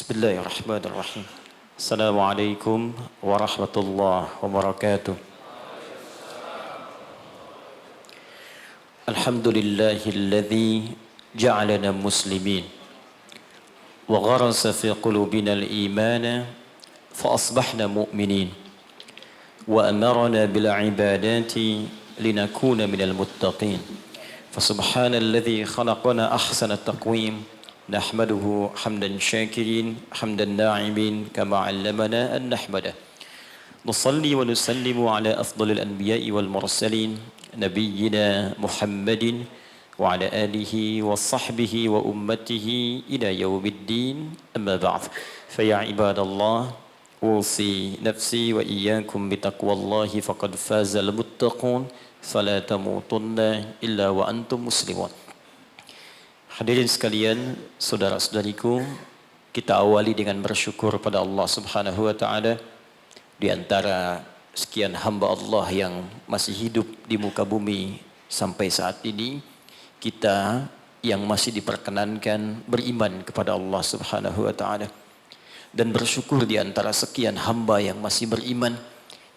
Bismillahirrahmanirrahim. Assalamualaikum warahmatullahi wabarakatuh. Alhamdulillahilladzi ja'alana muslimin wa gharasa fi qulubina al-iman fa asbahna mu'minin wa amarna bil ibadati linakuna minal muttaqin. Fa subhanalladzi khalaqana ahsana taqwim. نحمده حمدا شاكرين حمدا ناعمين كما علمنا أن نحمده نصلي ونسلم على أفضل الأنبياء والمرسلين نبينا محمد وعلى آله وصحبه وأمته إلى يوم الدين أما بعد فيا عباد الله أوصي نفسي وإياكم بتقوى الله فقد فاز المتقون فلا تموتن إلا وأنتم مسلمون. Hadirin sekalian, saudara-saudariku, kita awali dengan bersyukur pada Allah Subhanahu wa taala di antara sekian hamba Allah yang masih hidup di muka bumi sampai saat ini, kita yang masih diperkenankan beriman kepada Allah Subhanahu wa taala dan bersyukur di antara sekian hamba yang masih beriman,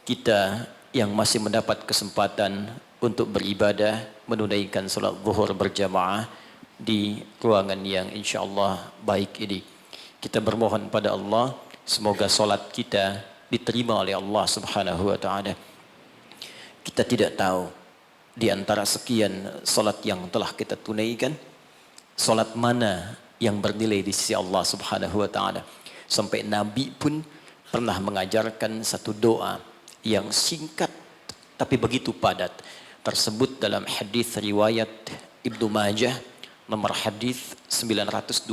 kita yang masih mendapat kesempatan untuk beribadah, menunaikan salat zuhur berjamaah di ruangan yang insyaallah baik ini. Kita bermohon pada Allah semoga solat kita diterima oleh Allah Subhanahu wa taala. Kita tidak tahu di antara sekian solat yang telah kita tunaikan, solat mana yang bernilai di sisi Allah Subhanahu wa taala. Sampai Nabi pun pernah mengajarkan satu doa yang singkat tapi begitu padat, tersebut dalam hadis riwayat Ibnu Majah nomor hadis 925.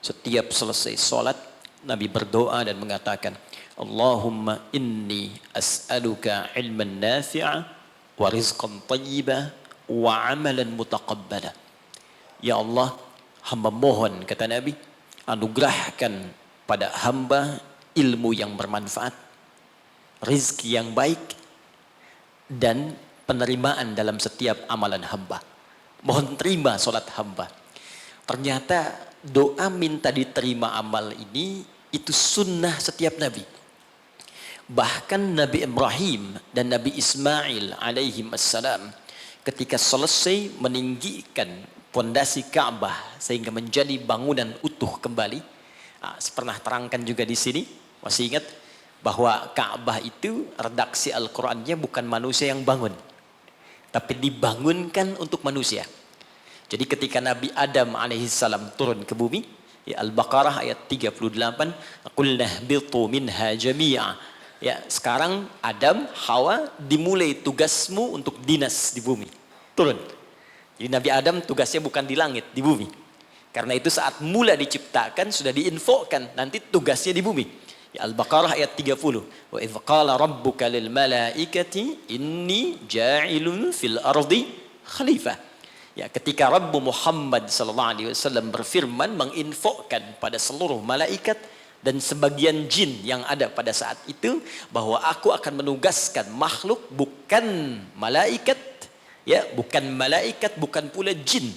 Setiap selesai solat, Nabi berdoa dan mengatakan, Allahumma inni as'aluka ilman nafi'a wa rizqan tayyiba wa amalan mutaqabbala. Ya Allah, hamba mohon, kata Nabi, anugerahkan pada hamba ilmu yang bermanfaat, rizki yang baik, dan penerimaan dalam setiap amalan hamba. Mohon terima solat hamba. Ternyata doa minta diterima amal ini itu sunnah setiap nabi. Bahkan Nabi Ibrahim dan Nabi Ismail alaihi assalam ketika selesai meninggikan pondasi Ka'bah sehingga menjadi bangunan utuh kembali. Pernah terangkan juga di sini, masih ingat bahwa Ka'bah itu redaksi Al-Qur'annya bukan manusia yang bangun, tapi dibangunkan untuk manusia. Jadi ketika Nabi Adam alaihissalam turun ke bumi, ya Al-Baqarah ayat 38, qulna bitu minha jami'a. Ya, sekarang Adam, Hawa dimulai tugasmu untuk dinas di bumi. Turun. Jadi Nabi Adam tugasnya bukan di langit, di bumi. Karena itu saat mula diciptakan sudah diinfokan nanti tugasnya di bumi. Ya, Al-Baqarah ayat 30. Wa idz qala rabbuka lil malaikati inni ja'ilun fil ardi khalifah. Ya, ketika Rabbu Muhammad sallallahu alaihi wasallam berfirman menginfokan pada seluruh malaikat dan sebagian jin yang ada pada saat itu bahwa aku akan menugaskan makhluk bukan malaikat, ya, bukan malaikat, bukan pula jin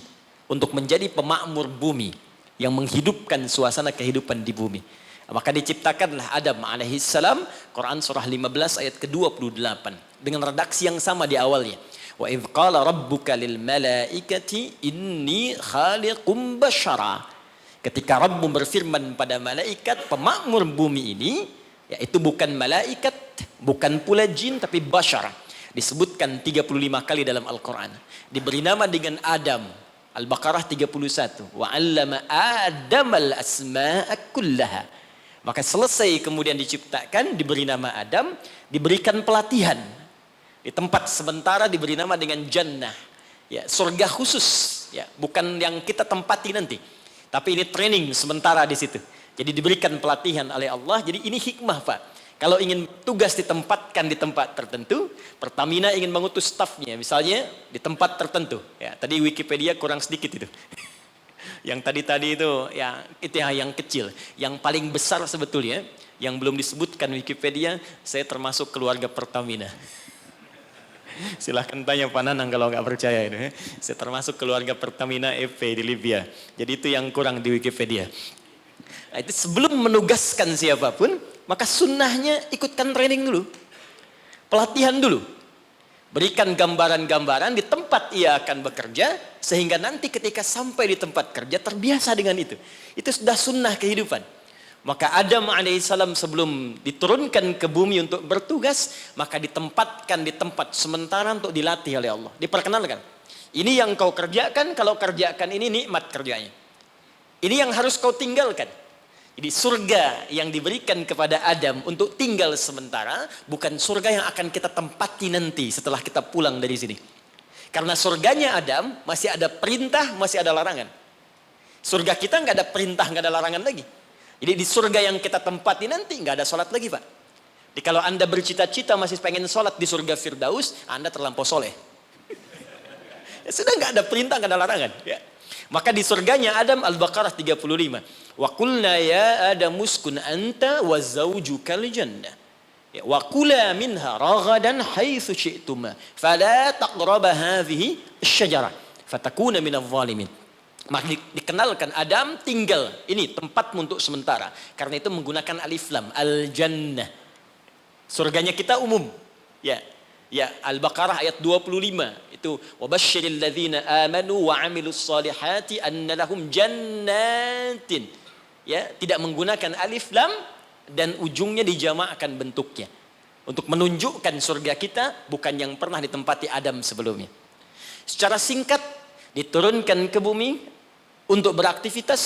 untuk menjadi pemakmur bumi yang menghidupkan suasana kehidupan di bumi. Maka diciptakanlah Adam alaihissalam, Quran surah 15 ayat ke-28 dengan redaksi yang sama di awalnya. Wa idz qala rabbuka lil malaikati inni khaliqum basyara. Ketika Rabbmu berfirman pada malaikat pemakmur bumi ini, yaitu bukan malaikat, bukan pula jin tapi basyara. Disebutkan 35 kali dalam Al-Qur'an. Diberi nama dengan Adam. Al-Baqarah 31. Wa 'allama Adamal asma'a kullaha. Maka selesai kemudian diciptakan, diberi nama Adam, diberikan pelatihan. Di tempat sementara diberi nama dengan jannah. Ya, surga khusus, ya, bukan yang kita tempati nanti. Tapi ini training sementara di situ. Jadi diberikan pelatihan oleh Allah. Jadi ini hikmah, Pak. Kalau ingin tugas ditempatkan di tempat tertentu, Pertamina ingin mengutus stafnya misalnya di tempat tertentu. Ya, tadi Wikipedia kurang sedikit itu. Yang tadi itu ya itu yang kecil. Yang paling besar sebetulnya yang belum disebutkan Wikipedia, saya termasuk keluarga Pertamina. Silahkan tanya Pak Nanang kalau nggak percaya itu. Saya termasuk keluarga Pertamina EP di Libya. Jadi itu yang kurang di Wikipedia. Nah, itu sebelum menugaskan siapapun, maka sunnahnya ikutkan training dulu. Pelatihan dulu. Berikan gambaran-gambaran di tempat ia akan bekerja, sehingga nanti ketika sampai di tempat kerja terbiasa dengan itu. Itu sudah sunnah kehidupan. Maka Adam alaihissalam sebelum diturunkan ke bumi untuk bertugas, maka ditempatkan di tempat sementara untuk dilatih oleh Allah. Diperkenalkan. Ini yang kau kerjakan, kalau kerjakan ini nikmat kerjanya. Ini yang harus kau tinggalkan. Jadi surga yang diberikan kepada Adam untuk tinggal sementara, bukan surga yang akan kita tempati nanti setelah kita pulang dari sini. Karena surganya Adam masih ada perintah, masih ada larangan. Surga kita nggak ada perintah, nggak ada larangan lagi. Jadi di surga yang kita tempati nanti nggak ada sholat lagi, Pak. Jadi kalau Anda bercita-cita masih pengen sholat di surga Firdaus, Anda terlampau soleh. Ya, sudah nggak ada perintah, nggak ada larangan. Ya. Maka di surganya Adam, Al-Baqarah 35. Wa qulna ya Adam uskun anta wa zawjukal jannah. Ya, wa kula minha ragadan haitsu syi'tuma fala taqraba hadhihi asy-syajarah fatakuna minadh dhalimin. Maka dikenalkan Adam tinggal ini tempatmu untuk sementara. Karena itu menggunakan alif lam, al-jannah. Surganya kita umum. Ya. Ya, Al-Baqarah ayat 25 itu wabasyiril ladzina amanu wa 'amilus solihati anna lahum jannatin. Ya, tidak menggunakan alif lam dan ujungnya dijamakkan bentuknya untuk menunjukkan surga kita bukan yang pernah ditempati Adam sebelumnya. Secara singkat diturunkan ke bumi untuk beraktivitas.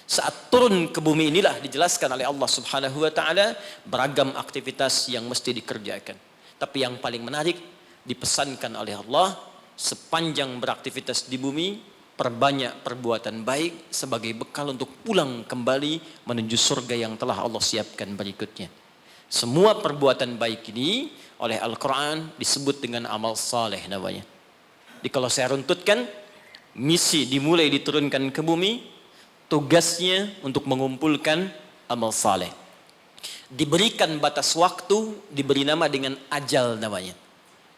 Saat turun ke bumi inilah dijelaskan oleh Allah Subhanahu wa taala beragam aktivitas yang mesti dikerjakan. Tapi yang paling menarik dipesankan oleh Allah, sepanjang beraktivitas di bumi, perbanyak perbuatan baik sebagai bekal untuk pulang kembali menuju surga yang telah Allah siapkan berikutnya. Semua perbuatan baik ini oleh Al-Quran disebut dengan amal saleh namanya. Jadi kalau saya runtutkan, misi dimulai diturunkan ke bumi, tugasnya untuk mengumpulkan amal saleh. Diberikan batas waktu, diberi nama dengan ajal namanya.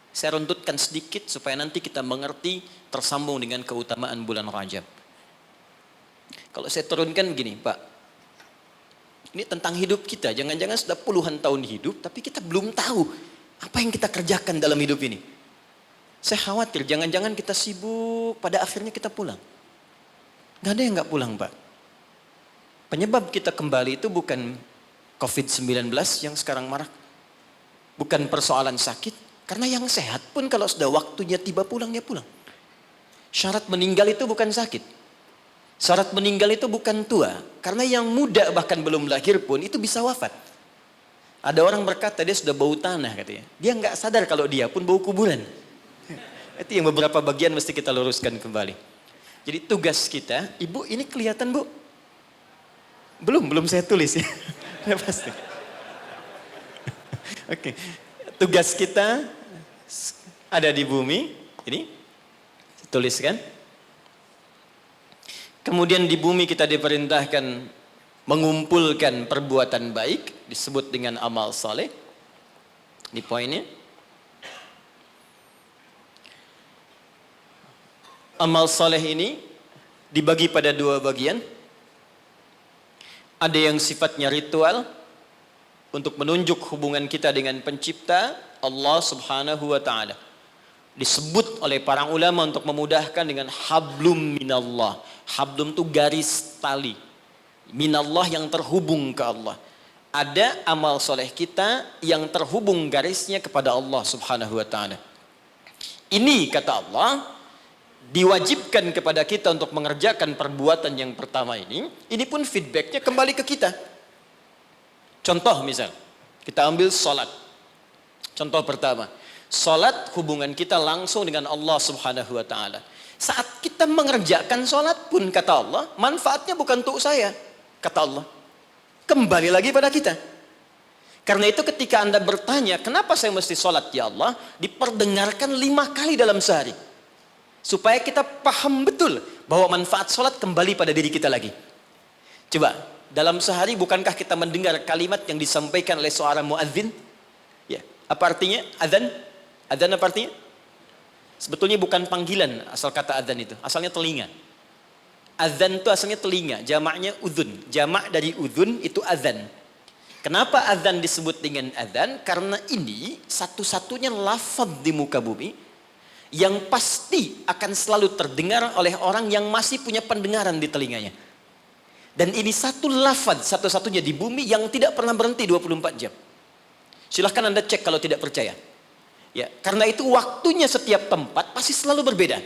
Saya runtutkan sedikit supaya nanti kita mengerti tersambung dengan keutamaan bulan Rajab. Kalau saya turunkan gini, Pak. Ini tentang hidup kita. Jangan-jangan sudah puluhan tahun hidup, tapi kita belum tahu apa yang kita kerjakan dalam hidup ini. Saya khawatir, jangan-jangan kita sibuk, pada akhirnya kita pulang. Gak ada yang gak pulang, Pak. Penyebab kita kembali itu bukan COVID-19 yang sekarang marak. Bukan persoalan sakit. Karena yang sehat pun kalau sudah waktunya tiba pulangnya pulang. Syarat meninggal itu bukan sakit. Syarat meninggal itu bukan tua. Karena yang muda bahkan belum lahir pun itu bisa wafat. Ada orang berkata dia sudah bau tanah katanya. Dia nggak sadar kalau dia pun bau kuburan. Itu yang beberapa bagian mesti kita luruskan kembali. Jadi tugas kita, Ibu ini kelihatan Bu? Belum saya tulis ya. Ya pasti. Oke. Tugas kita ada di bumi. Ini. Tuliskan. Kemudian di bumi kita diperintahkan mengumpulkan perbuatan baik. Disebut dengan amal saleh. Ini poinnya. Amal saleh ini dibagi pada dua bagian. Ada yang sifatnya ritual untuk menunjuk hubungan kita dengan pencipta Allah Subhanahu wa taala. Disebut oleh para ulama untuk memudahkan dengan hablum minallah. Hablum itu garis tali. Minallah yang terhubung ke Allah. Ada amal soleh kita yang terhubung garisnya kepada Allah Subhanahu wa taala. Ini kata Allah diwajibkan kepada kita untuk mengerjakan perbuatan yang pertama ini pun feedbacknya kembali ke kita. Contoh misal, kita ambil sholat. Contoh pertama, sholat hubungan kita langsung dengan Allah Subhanahu wa taala. Saat kita mengerjakan sholat pun kata Allah, manfaatnya bukan untuk saya, kata Allah. Kembali lagi pada kita. Karena itu ketika Anda bertanya, kenapa saya mesti sholat ya Allah? Diperdengarkan 5 kali dalam sehari. Supaya kita paham betul bahwa manfaat sholat kembali pada diri kita lagi. Coba, dalam sehari bukankah kita mendengar kalimat yang disampaikan oleh seorang muadzin? Ya, apa artinya? Adzan? Adzan apa artinya? Sebetulnya bukan panggilan asal kata adzan itu, asalnya telinga. Azan itu asalnya telinga, jamaknya udhun. Jamak dari udhun itu azan. Kenapa azan disebut dengan azan? Karena ini satu-satunya lafaz di muka bumi yang pasti akan selalu terdengar oleh orang yang masih punya pendengaran di telinganya. Dan ini satu lafaz satu-satunya di bumi yang tidak pernah berhenti 24 jam. Silahkan Anda cek kalau tidak percaya. Ya, karena itu waktunya setiap tempat pasti selalu berbeda.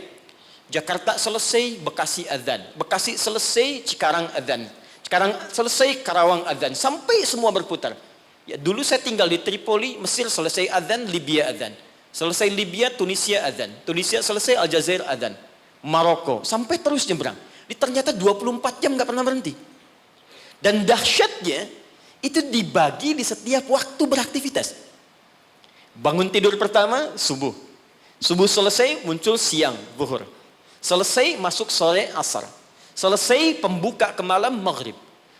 Jakarta selesai, Bekasi azan. Bekasi selesai, Cikarang azan. Cikarang selesai, Karawang azan. Sampai semua berputar. Ya, dulu saya tinggal di Tripoli, Mesir selesai azan, Libya azan. Selesai Libya, Tunisia azan. Tunisia selesai, Aljazair azan. Maroko, sampai terus nyebrang. Ternyata 24 jam nggak pernah berhenti. Dan dahsyatnya, itu dibagi di setiap waktu beraktivitas. Bangun tidur pertama, subuh. Subuh selesai, muncul siang, zuhur. Selesai, masuk sore, asar. Selesai, pembuka ke malam, maghrib.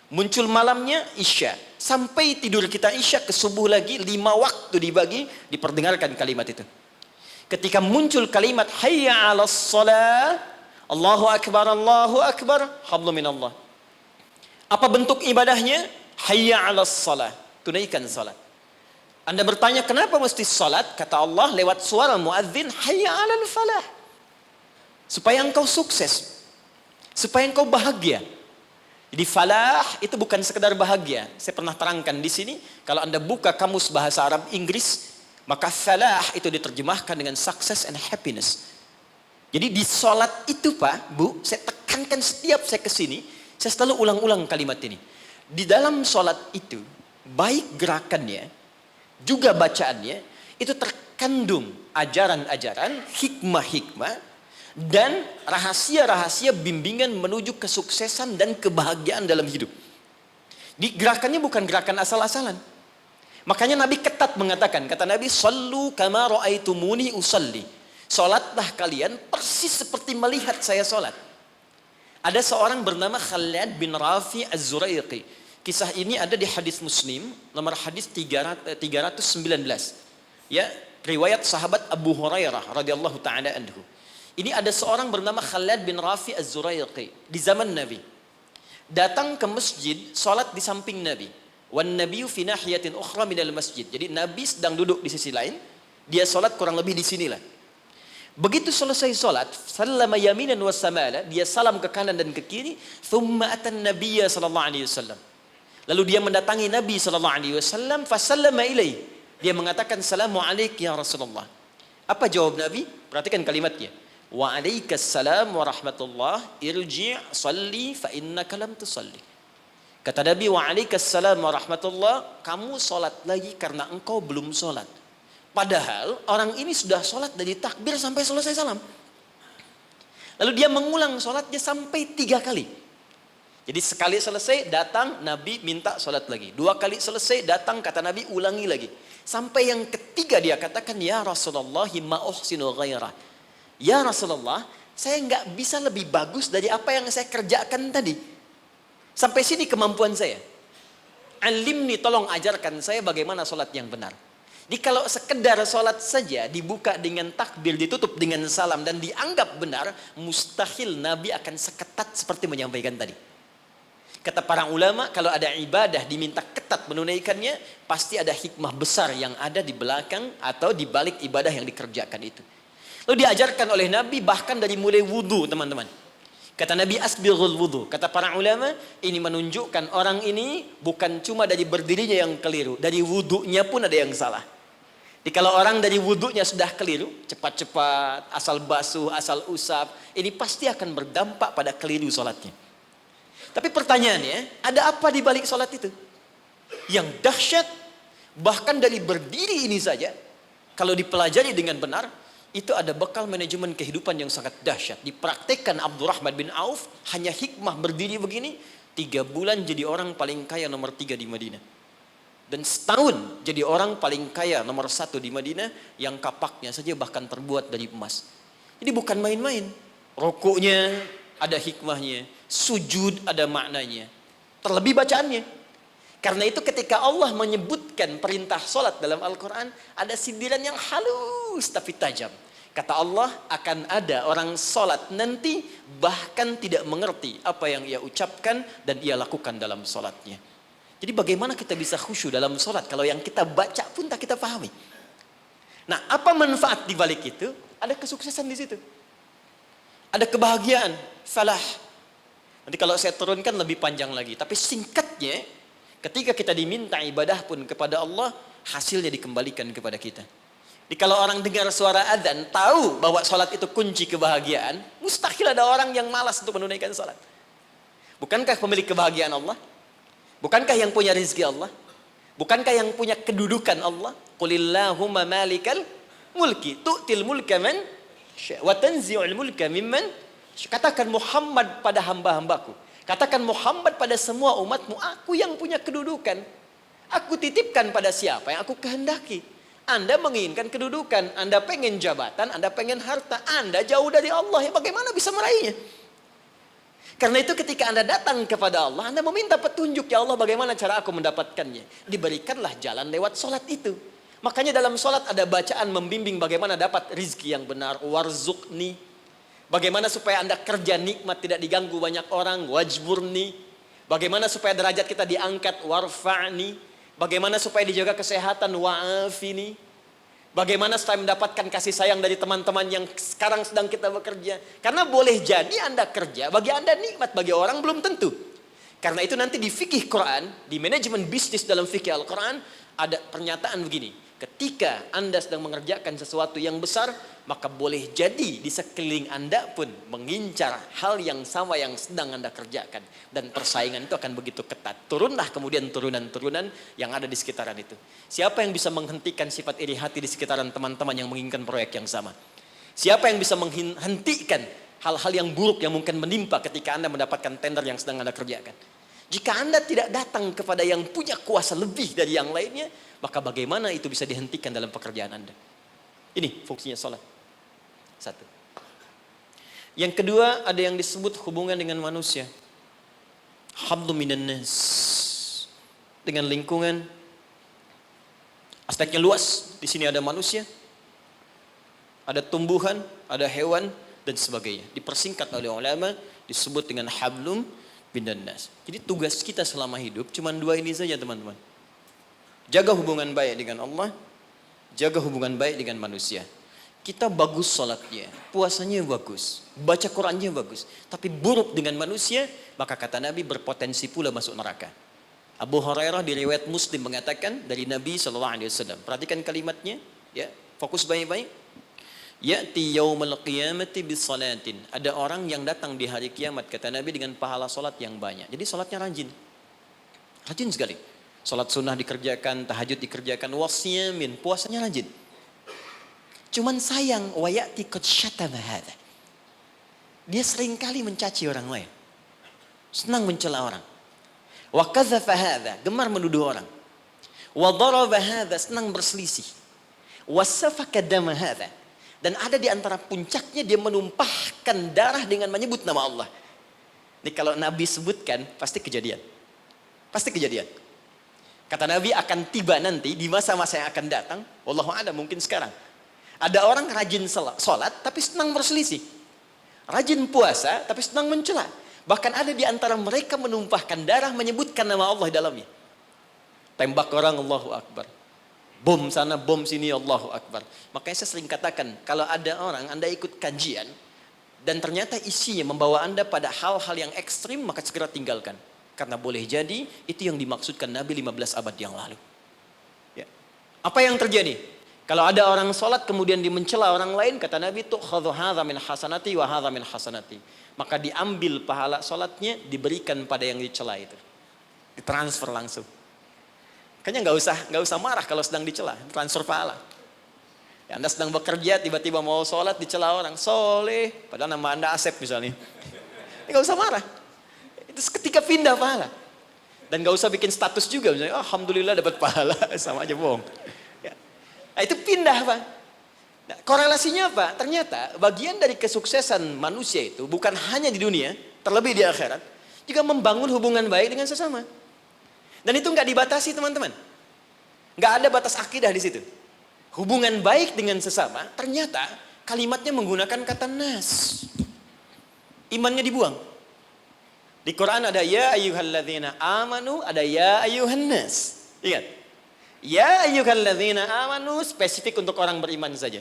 Muncul malamnya, isya. Sampai tidur kita isya ke subuh lagi, 5 waktu dibagi, diperdengarkan kalimat itu. Ketika muncul kalimat, hayya 'alas shalah, Allahu akbar, hablu minallah. Apa bentuk ibadahnya? Hayya 'alas shalah, tunaikan salat. Anda bertanya, kenapa mesti salat? Kata Allah lewat suara muadzin, hayya 'alal falah. Supaya engkau sukses. Supaya engkau bahagia. Jadi falah itu bukan sekedar bahagia. Saya pernah terangkan di sini, kalau Anda buka kamus bahasa Arab Inggris, maka falah itu diterjemahkan dengan success and happiness. Jadi di salat itu Pak, Bu, saya tekankan setiap saya kesini, saya selalu ulang-ulang kalimat ini. Di dalam salat itu, baik gerakannya, juga bacaannya, itu terkandung ajaran-ajaran, hikmah-hikmah, dan rahasia-rahasia bimbingan menuju kesuksesan dan kebahagiaan dalam hidup. Di gerakannya bukan gerakan asal-asalan. Makanya Nabi ketat mengatakan, kata Nabi, "Shallu kama ra'aitumuni usalli." Salatlah kalian persis seperti melihat saya salat. Ada seorang bernama Khalid bin Rafi Az-Zuraiqi. Kisah ini ada di hadis Muslim, nomor hadis 319. Ya, riwayat sahabat Abu Hurairah radhiyallahu taala anhu. Ini ada seorang bernama Khalid bin Rafi Az-Zuraiqi di zaman Nabi. Datang ke masjid, salat di samping Nabi. Wan nabiyyu fi nahiyatin ukhra minal masjid. Jadi Nabi sedang duduk di sisi lain, dia salat kurang lebih di sinilah. Begitu selesai salat, sallama yaminan wa samala, dia salam ke kanan dan ke kiri, thumma atan nabiyya sallallahu alaihi wasallam. Lalu dia mendatangi Nabi sallallahu alaihi wasallam, fa sallama ilaihi. Dia mengatakan, "Assalamu alayka ya Rasulullah." Apa jawab Nabi? Perhatikan kalimatnya. Wa alaikassalam wa rahmatullah, irji' salli fa innaka lam tusalli. Kata Nabi, wa alaikassalam wa rahmatullah, kamu salat lagi karena engkau belum salat. Padahal orang ini sudah salat dari takbir sampai selesai salam. Lalu dia mengulang salatnya sampai 3 kali. Jadi sekali selesai datang Nabi minta salat lagi. 2 kali selesai datang kata Nabi ulangi lagi. Sampai yang ketiga dia katakan, ya Rasulullah ma uhsinu ghairah. Ya Rasulullah, saya nggak bisa lebih bagus dari apa yang saya kerjakan tadi. Sampai sini kemampuan saya. Alimni, tolong ajarkan saya bagaimana salat yang benar. Jadi kalau sekedar salat saja dibuka dengan takbir, ditutup dengan salam dan dianggap benar, mustahil Nabi akan seketat seperti menyampaikan tadi. Kata para ulama, kalau ada ibadah diminta ketat menunaikannya, pasti ada hikmah besar yang ada di belakang atau di balik ibadah yang dikerjakan itu. Lalu diajarkan oleh Nabi bahkan dari mulai wudu, teman-teman. Kata Nabi, asbighul wudu. Kata para ulama, ini menunjukkan orang ini bukan cuma dari berdirinya yang keliru, dari wudunya pun ada yang salah. Jadi kalau orang dari wudunya sudah keliru, cepat-cepat, asal basuh, asal usap, ini pasti akan berdampak pada keliru sholatnya. Tapi pertanyaannya, ada apa di balik sholat itu? Yang dahsyat, bahkan dari berdiri ini saja, kalau dipelajari dengan benar, itu ada bekal manajemen kehidupan yang sangat dahsyat. Dipraktekkan Abdurrahman bin Auf, hanya hikmah berdiri begini, 3 bulan jadi orang paling kaya nomor 3 di Madinah. Dan setahun jadi orang paling kaya nomor 1 di Madinah, yang kapaknya saja bahkan terbuat dari emas. Jadi bukan main-main. Rokoknya ada hikmahnya, sujud ada maknanya, terlebih bacaannya. Karena itu ketika Allah menyebutkan perintah sholat dalam Al-Quran, ada sindiran yang halus tapi tajam. Kata Allah, akan ada orang sholat nanti bahkan tidak mengerti apa yang ia ucapkan dan ia lakukan dalam sholatnya. Jadi bagaimana kita bisa khusyuk dalam sholat kalau yang kita baca pun tak kita pahami. Nah, apa manfaat di balik itu? Ada kesuksesan di situ. Ada kebahagiaan, falah. Nanti kalau saya turunkan lebih panjang lagi. Tapi singkatnya, ketika kita diminta ibadah pun kepada Allah, hasilnya dikembalikan kepada kita. Jadi kalau orang dengar suara adzan, tahu bahwa sholat itu kunci kebahagiaan, mustahil ada orang yang malas untuk menunaikan sholat. Bukankah pemilik kebahagiaan Allah? Bukankah yang punya rezeki Allah? Bukankah yang punya kedudukan Allah? Qulillahumma malikal mulki tu'til mulka man wa tanzi'ul mulka mimman. Katakan Muhammad pada hamba-hambaku. Katakan Muhammad pada semua umatmu, aku yang punya kedudukan. Aku titipkan pada siapa yang aku kehendaki. Anda menginginkan kedudukan, Anda pengen jabatan, Anda pengen harta, Anda jauh dari Allah. Bagaimana bisa meraihnya? Karena itu ketika Anda datang kepada Allah, Anda meminta petunjuk, ya Allah bagaimana cara aku mendapatkannya. Diberikanlah jalan lewat sholat itu. Makanya dalam sholat ada bacaan membimbing bagaimana dapat rizki yang benar. Warzuqni. Bagaimana supaya Anda kerja nikmat tidak diganggu banyak orang. Wajburni. Bagaimana supaya derajat kita diangkat. Warfa'ni. Bagaimana supaya dijaga kesehatan, wa'afini. Bagaimana supaya mendapatkan kasih sayang dari teman-teman yang sekarang sedang kita bekerja. Karena boleh jadi Anda kerja, bagi Anda nikmat, bagi orang belum tentu. Karena itu nanti di fikih Quran, di manajemen bisnis dalam fikih Al-Quran, ada pernyataan begini. Ketika Anda sedang mengerjakan sesuatu yang besar, maka boleh jadi di sekeliling Anda pun mengincar hal yang sama yang sedang Anda kerjakan. Dan persaingan itu akan begitu ketat. Turunlah kemudian turunan-turunan yang ada di sekitaran itu. Siapa yang bisa menghentikan sifat iri hati di sekitaran teman-teman yang menginginkan proyek yang sama? Siapa yang bisa menghentikan hal-hal yang buruk yang mungkin menimpa ketika Anda mendapatkan tender yang sedang Anda kerjakan? Jika Anda tidak datang kepada yang punya kuasa lebih dari yang lainnya, maka bagaimana itu bisa dihentikan dalam pekerjaan Anda? Ini fungsinya sholat. Satu. Yang kedua, ada yang disebut hubungan dengan manusia. Hablu minan nas. Dengan lingkungan. Aspeknya luas. Di sini ada manusia, ada tumbuhan, ada hewan, dan sebagainya. Dipersingkat oleh ulama, disebut dengan hablum minan nas. Jadi tugas kita selama hidup cuma dua ini saja, teman-teman. Jaga hubungan baik dengan Allah, jaga hubungan baik dengan manusia. Kita bagus salatnya, puasanya bagus, baca Qurannya bagus, tapi buruk dengan manusia, maka kata Nabi berpotensi pula masuk neraka. Abu Hurairah di riwayat Muslim mengatakan dari Nabi SAW. Perhatikan kalimatnya, ya, fokus baik-baik. Ya'ti yaumul qiyamati bisalatin. Ada orang yang datang di hari kiamat, kata Nabi, dengan pahala salat yang banyak. Jadi salatnya rajin. Rajin sekali. Salat sunnah dikerjakan, tahajud dikerjakan, wasyamin, puasanya rajin. Cuman sayang, wayati qad syatama hadza. Dia seringkali mencaci orang lain. Senang mencela orang. Wa kadzafa hadza, gemar menuduh orang. Wa daraba hadza, senang berselisih. Wa safaka dama hadza. Dan ada di antara puncaknya dia menumpahkan darah dengan menyebut nama Allah. Ini kalau Nabi sebutkan pasti kejadian. Pasti kejadian. Kata Nabi akan tiba nanti di masa-masa yang akan datang. Wallahu a'lam, mungkin sekarang. Ada orang rajin sholat tapi senang berselisih. Rajin puasa tapi senang mencela. Bahkan ada di antara mereka menumpahkan darah menyebutkan nama Allah di dalamnya. Tembak orang, Allahu Akbar. Bom sana, bom sini, Allahu Akbar. Makanya saya sering katakan, kalau ada orang Anda ikut kajian dan ternyata isinya membawa Anda pada hal-hal yang ekstrim, maka segera tinggalkan. Karena boleh jadi itu yang dimaksudkan Nabi 15 abad yang lalu. Ya. Apa yang terjadi? Kalau ada orang sholat kemudian dimencela orang lain, kata Nabi, tu'khadhu hadza min hasanati wa hadza min hasanati. Maka diambil pahala sholatnya, diberikan pada yang dicela itu. Ditransfer langsung. Kayaknya nggak usah marah kalau sedang dicela, transfer pahala. Ya, Anda sedang bekerja, tiba-tiba mau sholat dicela orang, soleh, padahal nama Anda Asep misalnya. Nggak usah marah. Itu ketika pindah pahala. Dan nggak usah bikin status juga, misalnya, alhamdulillah dapat pahala, sama aja bohong. Ya. Nah, itu pindah, Pak. Nah, korelasinya apa? Ternyata bagian dari kesuksesan manusia itu bukan hanya di dunia, terlebih di akhirat, juga membangun hubungan baik dengan sesama. Dan itu nggak dibatasi, teman-teman. Nggak ada batas akidah di situ. Hubungan baik dengan sesama ternyata Kalimatnya menggunakan kata nas. Imannya dibuang. Di Quran ada ya ayyuhalladzina amanu, ada ya ayyuhan nas. Ingat. Ya ayyuhalladzina amanu spesifik untuk orang beriman saja.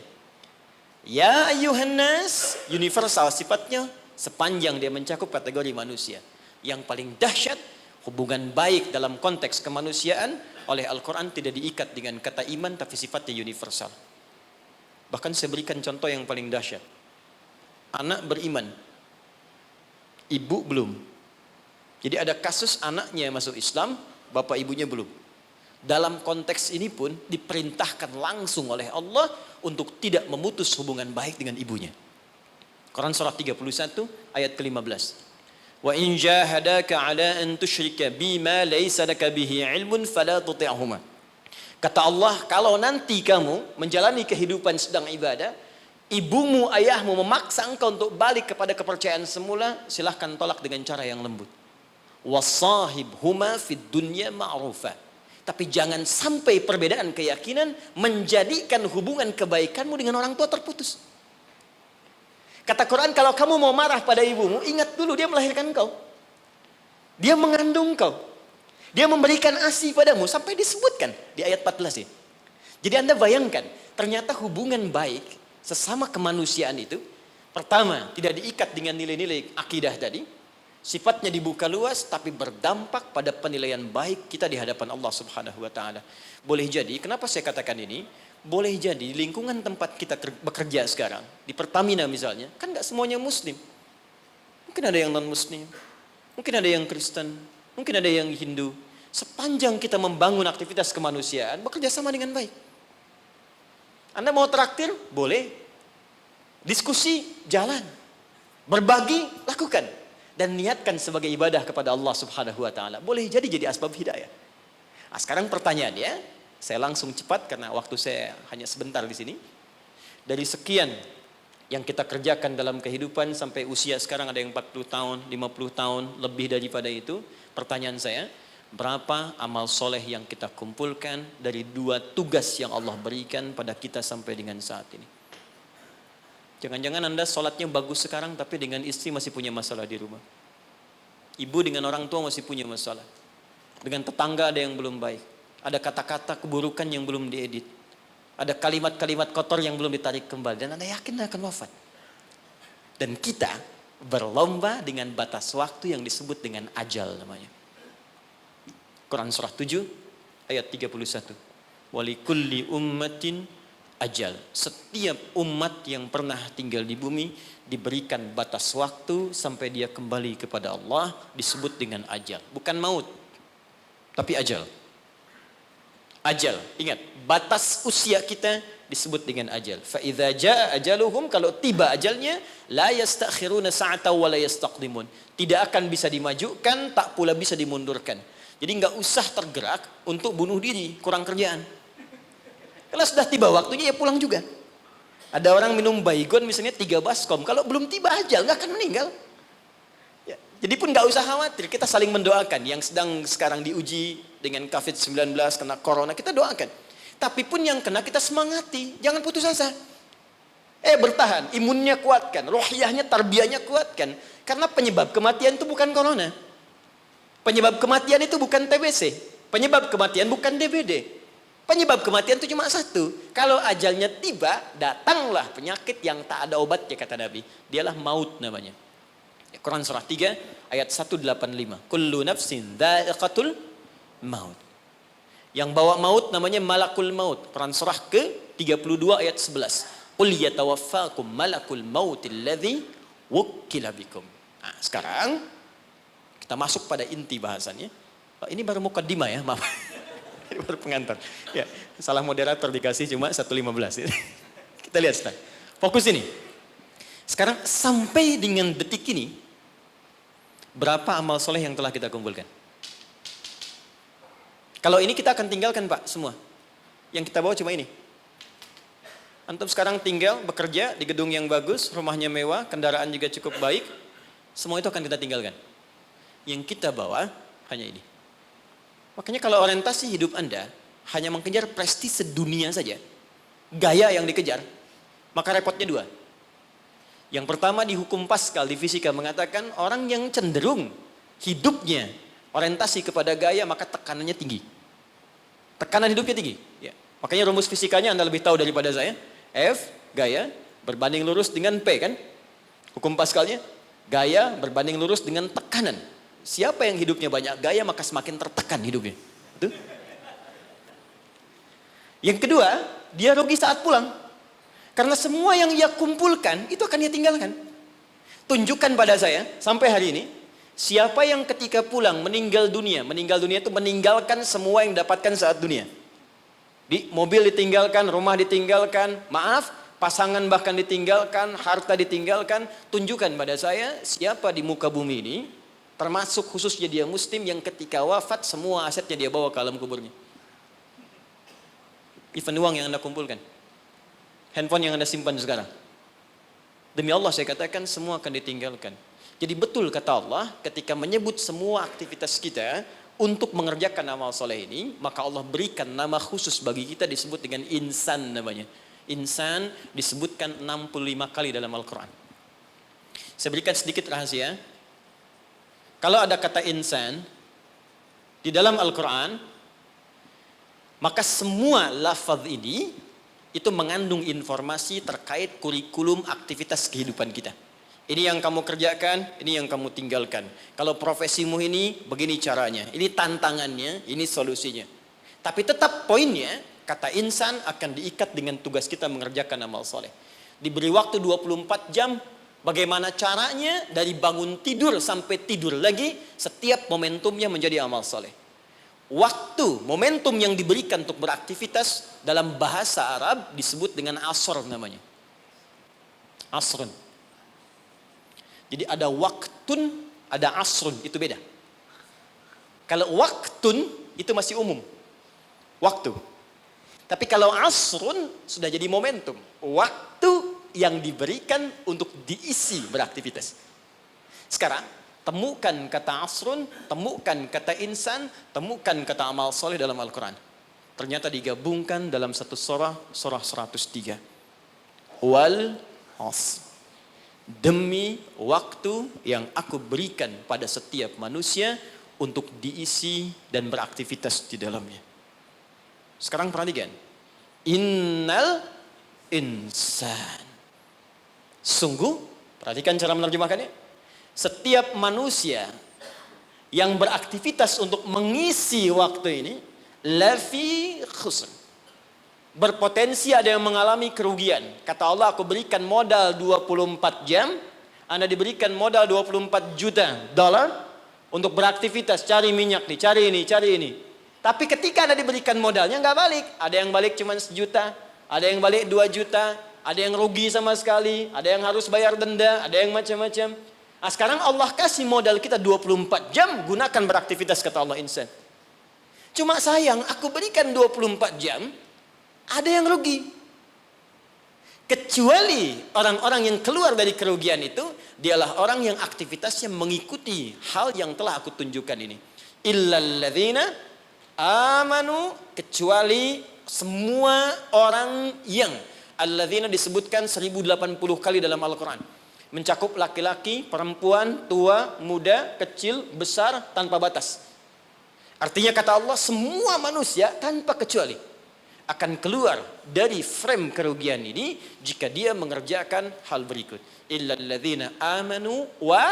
Ya ayyuhan nas universal sifatnya sepanjang dia mencakup kategori manusia. Yang paling dahsyat, hubungan baik dalam konteks kemanusiaan oleh Al-Quran tidak diikat dengan kata iman tapi sifatnya universal. Bahkan saya berikan contoh yang paling dahsyat. Anak beriman, ibu belum. Jadi ada kasus anaknya masuk Islam, bapak ibunya belum. Dalam konteks ini pun diperintahkan langsung oleh Allah untuk tidak memutus hubungan baik dengan ibunya. Quran surah 31 ayat ke-15. Wa in jahadaka ala an tusyrika bima laysa laka bihi ilmun fala tuti'huma. Kata Allah, kalau nanti kamu menjalani kehidupan sedang ibadah, ibumu, ayahmu memaksa engkau untuk balik kepada kepercayaan semula, silahkan tolak dengan cara yang lembut. Wasahibhuma fid dunya ma'rufa. Tapi jangan sampai perbedaan keyakinan menjadikan hubungan kebaikanmu dengan orang tua terputus. Kata Quran, kalau kamu mau marah pada ibumu, ingat dulu dia melahirkan engkau. Dia mengandung engkau. Dia memberikan ASI padamu sampai disebutkan di ayat 14 ini. Jadi Anda bayangkan, ternyata hubungan baik sesama kemanusiaan itu, pertama, tidak diikat dengan nilai-nilai akidah tadi, sifatnya dibuka luas tapi berdampak pada penilaian baik kita di hadapan Allah Subhanahu wa taala. Boleh jadi, kenapa saya katakan ini? Boleh jadi di lingkungan tempat kita bekerja sekarang, di Pertamina misalnya, kan nggak semuanya Muslim. Mungkin ada yang non Muslim, mungkin ada yang Kristen, mungkin ada yang Hindu. Sepanjang kita membangun aktivitas kemanusiaan, bekerja sama dengan baik. Anda mau traktir? Boleh. Diskusi, jalan. Berbagi, lakukan. Dan niatkan sebagai ibadah kepada Allah Subhanahu wa taala. Boleh jadi asbab hidayah. Nah, sekarang pertanyaannya, saya langsung cepat karena waktu saya hanya sebentar di sini. Dari sekian yang kita kerjakan dalam kehidupan sampai usia sekarang ada yang 40 tahun, 50 tahun, lebih daripada itu. Pertanyaan saya, berapa amal soleh yang kita kumpulkan dari dua tugas yang Allah berikan pada kita sampai dengan saat ini? Jangan-jangan Anda sholatnya bagus sekarang tapi dengan istri masih punya masalah di rumah. Ibu dengan orang tua masih punya masalah. Dengan tetangga ada yang belum baik. Ada kata-kata keburukan yang belum diedit. Ada kalimat-kalimat kotor yang belum ditarik kembali. Dan Anda yakin Anda akan wafat. Dan kita berlomba dengan batas waktu yang disebut dengan ajal namanya. Quran surah 7 ayat 31. Walikulli ummatin ajal. Setiap umat yang pernah tinggal di bumi diberikan batas waktu sampai dia kembali kepada Allah, disebut dengan ajal. Bukan maut, tapi ajal. Ajal, ingat, batas usia kita disebut dengan ajal. Fa idza jaa ajaluhum, kalau tiba ajalnya, la yastakhiruna sa'ata wa la yastaqdimun. Tidak akan bisa dimajukan, tak pula bisa dimundurkan. Jadi enggak usah tergerak untuk bunuh diri, kurang kerjaan. Kalau sudah tiba waktunya ya pulang juga. Ada orang minum baygon misalnya 3 baskom, kalau belum tiba ajal nggak akan meninggal. Ya, jadi pun nggak usah khawatir, kita saling mendoakan. Yang sedang sekarang diuji dengan COVID-19, kena corona, kita doakan. Tapi pun yang kena kita semangati, jangan putus asa. Bertahan, imunnya kuatkan, rohiyahnya, tarbiyahnya kuatkan. Karena penyebab kematian itu bukan corona. Penyebab kematian itu bukan TBC. Penyebab kematian bukan DBD. Penyebab kematian itu cuma satu. Kalau ajalnya tiba, datanglah penyakit yang tak ada obatnya kata Nabi. Dialah maut namanya. Quran surah 3 ayat 185. Kullu nafsin dha'iqatul maut. Yang bawa maut namanya malakul maut. Quran surah ke-32 ayat 11. Qul yatawaffakum malakul mautil ladzi wukkila bikum. Nah, sekarang kita masuk pada inti bahasannya. Ini baru mukaddimah ya, maaf. Baru pengantar. Ya, salah moderator dikasih cuma 1.15. Kita lihat sekarang. Fokus ini. Sekarang sampai dengan detik ini, berapa amal soleh yang telah kita kumpulkan? Kalau ini kita akan tinggalkan Pak, semua. Yang kita bawa cuma ini. Antum sekarang tinggal, bekerja di gedung yang bagus, rumahnya mewah, kendaraan juga cukup baik. Semua itu akan kita tinggalkan. Yang kita bawa hanya ini. Makanya kalau orientasi hidup Anda hanya mengejar prestise dunia saja, gaya yang dikejar, Maka repotnya dua. Yang pertama di hukum Pascal di fisika mengatakan orang yang cenderung hidupnya orientasi kepada gaya maka tekanannya tinggi. Tekanan hidupnya tinggi. Ya. Makanya rumus fisikanya Anda lebih tahu daripada saya. F, gaya, berbanding lurus dengan P kan? Hukum Pascalnya, gaya berbanding lurus dengan tekanan. Siapa yang hidupnya banyak gaya maka semakin tertekan hidupnya. Betul? Yang kedua, dia rugi saat pulang. Karena semua yang ia kumpulkan, itu akan dia tinggalkan. Tunjukkan pada saya, sampai hari ini, siapa yang ketika pulang meninggal dunia itu meninggalkan semua yang dapatkan saat dunia. Di mobil ditinggalkan, rumah ditinggalkan, maaf, pasangan bahkan ditinggalkan, harta ditinggalkan. Tunjukkan pada saya, siapa di muka bumi ini, termasuk khususnya dia muslim yang ketika wafat semua asetnya dia bawa ke alam kuburnya. Even uang yang Anda kumpulkan. Handphone yang Anda simpan sekarang. Demi Allah saya katakan semua akan ditinggalkan. Jadi betul kata Allah ketika menyebut semua aktivitas kita untuk mengerjakan amal soleh ini, maka Allah berikan nama khusus bagi kita disebut dengan insan namanya. Insan disebutkan 65 kali dalam Al-Quran. Saya berikan sedikit rahasia. Kalau ada kata insan di dalam Al-Quran, maka semua lafaz ini itu mengandung informasi terkait kurikulum aktivitas kehidupan kita. Ini yang kamu kerjakan, ini yang kamu tinggalkan. Kalau profesimu ini, begini caranya. Ini tantangannya, ini solusinya. Tapi tetap poinnya, kata insan akan diikat dengan tugas kita mengerjakan amal soleh. Diberi waktu 24 jam, bagaimana caranya dari bangun tidur sampai tidur lagi, setiap momentumnya menjadi amal soleh. Waktu, momentum yang diberikan untuk beraktivitas dalam bahasa Arab disebut dengan asr namanya. Asrun. Jadi ada waktun, ada asrun, itu beda. Kalau waktun itu masih umum. Waktu. Tapi kalau asrun sudah jadi momentum. Waktu yang diberikan untuk diisi beraktivitas. Sekarang temukan kata asrun, temukan kata insan, temukan kata amal soleh dalam Al-Quran. Ternyata digabungkan dalam satu surah 103. Wal asr. Demi waktu yang aku berikan pada setiap manusia untuk diisi dan beraktivitas di dalamnya. Sekarang perhatikan. Innal insan. Sungguh, perhatikan cara menerjemahkannya. Setiap manusia yang beraktivitas untuk mengisi waktu ini lafi khusr. Berpotensi ada yang mengalami kerugian. Kata Allah, aku berikan modal 24 jam, Anda diberikan modal 24 juta dolar untuk beraktivitas, cari minyak nih, cari ini. Tapi ketika Anda diberikan modalnya nggak balik. Ada yang balik cuma 1 juta, ada yang balik 2 juta, ada yang rugi sama sekali, ada yang harus bayar denda, ada yang macam-macam. Nah, sekarang Allah kasih modal kita 24 jam, gunakan beraktivitas kata Allah insan. Cuma sayang, aku berikan 24 jam, ada yang rugi. Kecuali orang-orang yang keluar dari kerugian itu, dialah orang yang aktivitasnya mengikuti hal yang telah aku tunjukkan ini. Illalladzina amanu, kecuali semua orang yang, alladzina disebutkan 1080 kali dalam Al-Quran. Mencakup laki-laki, perempuan, tua, muda, kecil, besar, tanpa batas. Artinya kata Allah, semua manusia tanpa kecuali akan keluar dari frame kerugian ini jika dia mengerjakan hal berikut. Illalladzina amanu wa